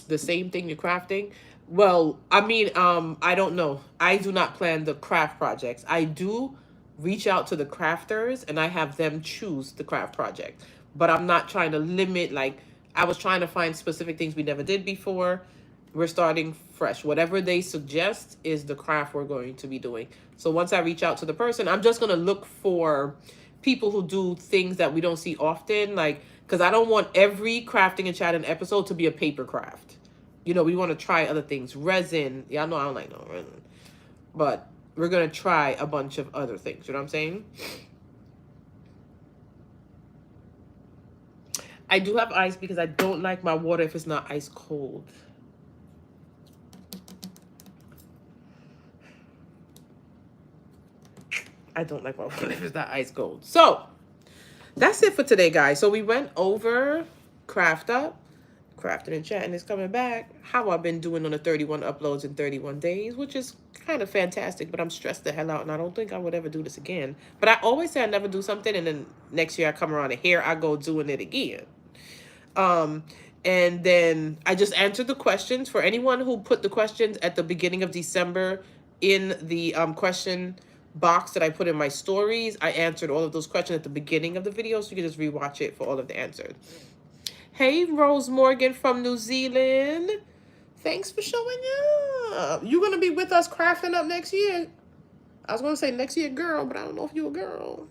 The same thing you're crafting. Well, I mean, I don't know. I do not plan the craft projects. I do reach out to the crafters and I have them choose the craft project. But I'm not trying to limit, like, I was trying to find specific things we never did before. We're starting fresh. Whatever they suggest is the craft we're going to be doing. So once I reach out to the person, I'm just going to look for people who do things that we don't see often. Like, Because I don't want every crafting and chatting episode to be a paper craft. You know, we want to try other things. Resin. Y'all know I don't like no resin. But we're going to try a bunch of other things. You know what I'm saying? I do have ice because I don't like my water if it's not ice cold. I don't like my water if it's not ice cold. So, that's it for today, guys. So we went over Craft Up. Crafting and Chatting is coming back. How I've been doing on the 31 uploads in 31 days, which is kind of fantastic, but I'm stressed the hell out, and I don't think I would ever do this again. But I always say I never do something, and then next year I come around and here I go doing it again. And then I just answered the questions. For anyone who put the questions at the beginning of December in the question box that I put in my stories, I answered all of those questions at the beginning of the video, so you can just rewatch it for all of the answers. Hey, Rose Morgan from New Zealand. Thanks for showing up. You're going to be with us crafting up next year. I was going to say next year, girl, but I don't know if you're a girl.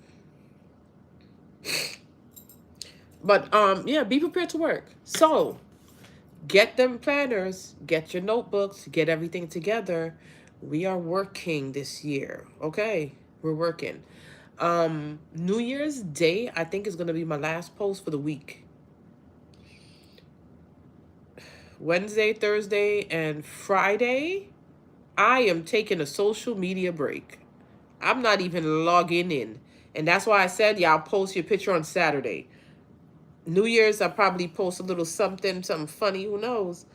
But, yeah, be prepared to work. So, get them planners, get your notebooks, get everything together. We are working this year, okay? We're working. New Year's Day, I think, is going to be my last post for the week. Wednesday, Thursday, and Friday, I am taking a social media break. I'm not even logging in. And that's why I said, y'all post your picture on Saturday. New Year's, I'll probably post a little something funny, who knows?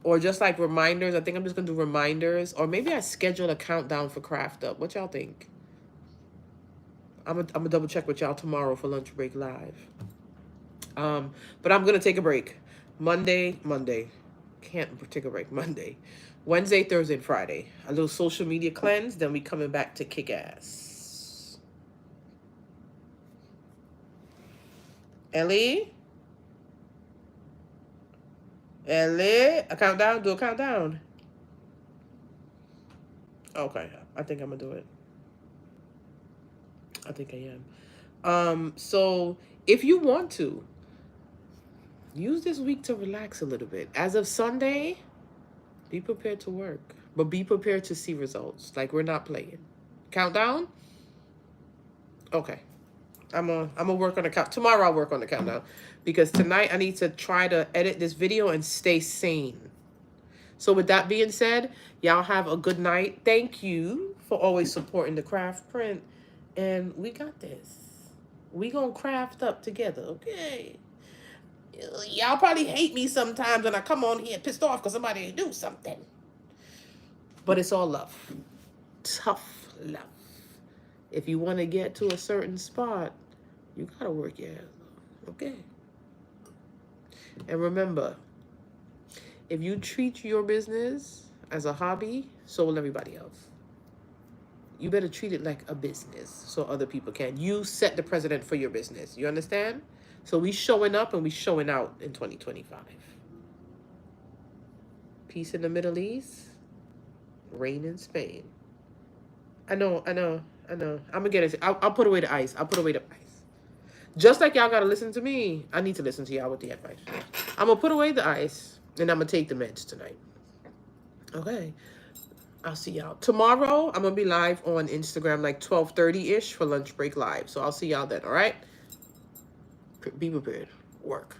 Or just like reminders. I think I'm just going to do reminders. Or maybe I schedule a countdown for Craft Up. What y'all think? I'm going to double check with y'all tomorrow for Lunch Break Live. But I'm going to take a break. Monday. Can't take a break. Monday. Wednesday, Thursday, and Friday. A little social media cleanse. Then we coming back to kick ass. Ellie? A countdown? Do a countdown. Okay. I think I'm going to do it. I think I am. So if you want to, use this week to relax a little bit. As of Sunday, be prepared to work. But be prepared to see results. Like, we're not playing. Countdown? Okay. I'm gonna work on the count. Tomorrow I'll work on the countdown. Because tonight I need to try to edit this video and stay sane. So with that being said, y'all have a good night. Thank you for always supporting the craft print. And we got this. We gonna craft up together, okay? Y'all probably hate me sometimes when I come on here pissed off because somebody do something. But it's all love. Tough love. If you want to get to a certain spot, you got to work your ass off. Okay? And remember, if you treat your business as a hobby, so will everybody else. You better treat it like a business so other people can. You set the precedent for your business. You understand? So we showing up and we showing out in 2025. Peace in the Middle East. Rain in Spain. I know. I'm going to get it. I'll put away the ice. Just like y'all got to listen to me, I need to listen to y'all with the advice. I'm going to put away the ice, and I'm going to take the meds tonight. Okay. I'll see y'all. Tomorrow, I'm going to be live on Instagram like 12:30-ish for Lunch Break Live. So I'll see y'all then, all right? Be prepared. Work.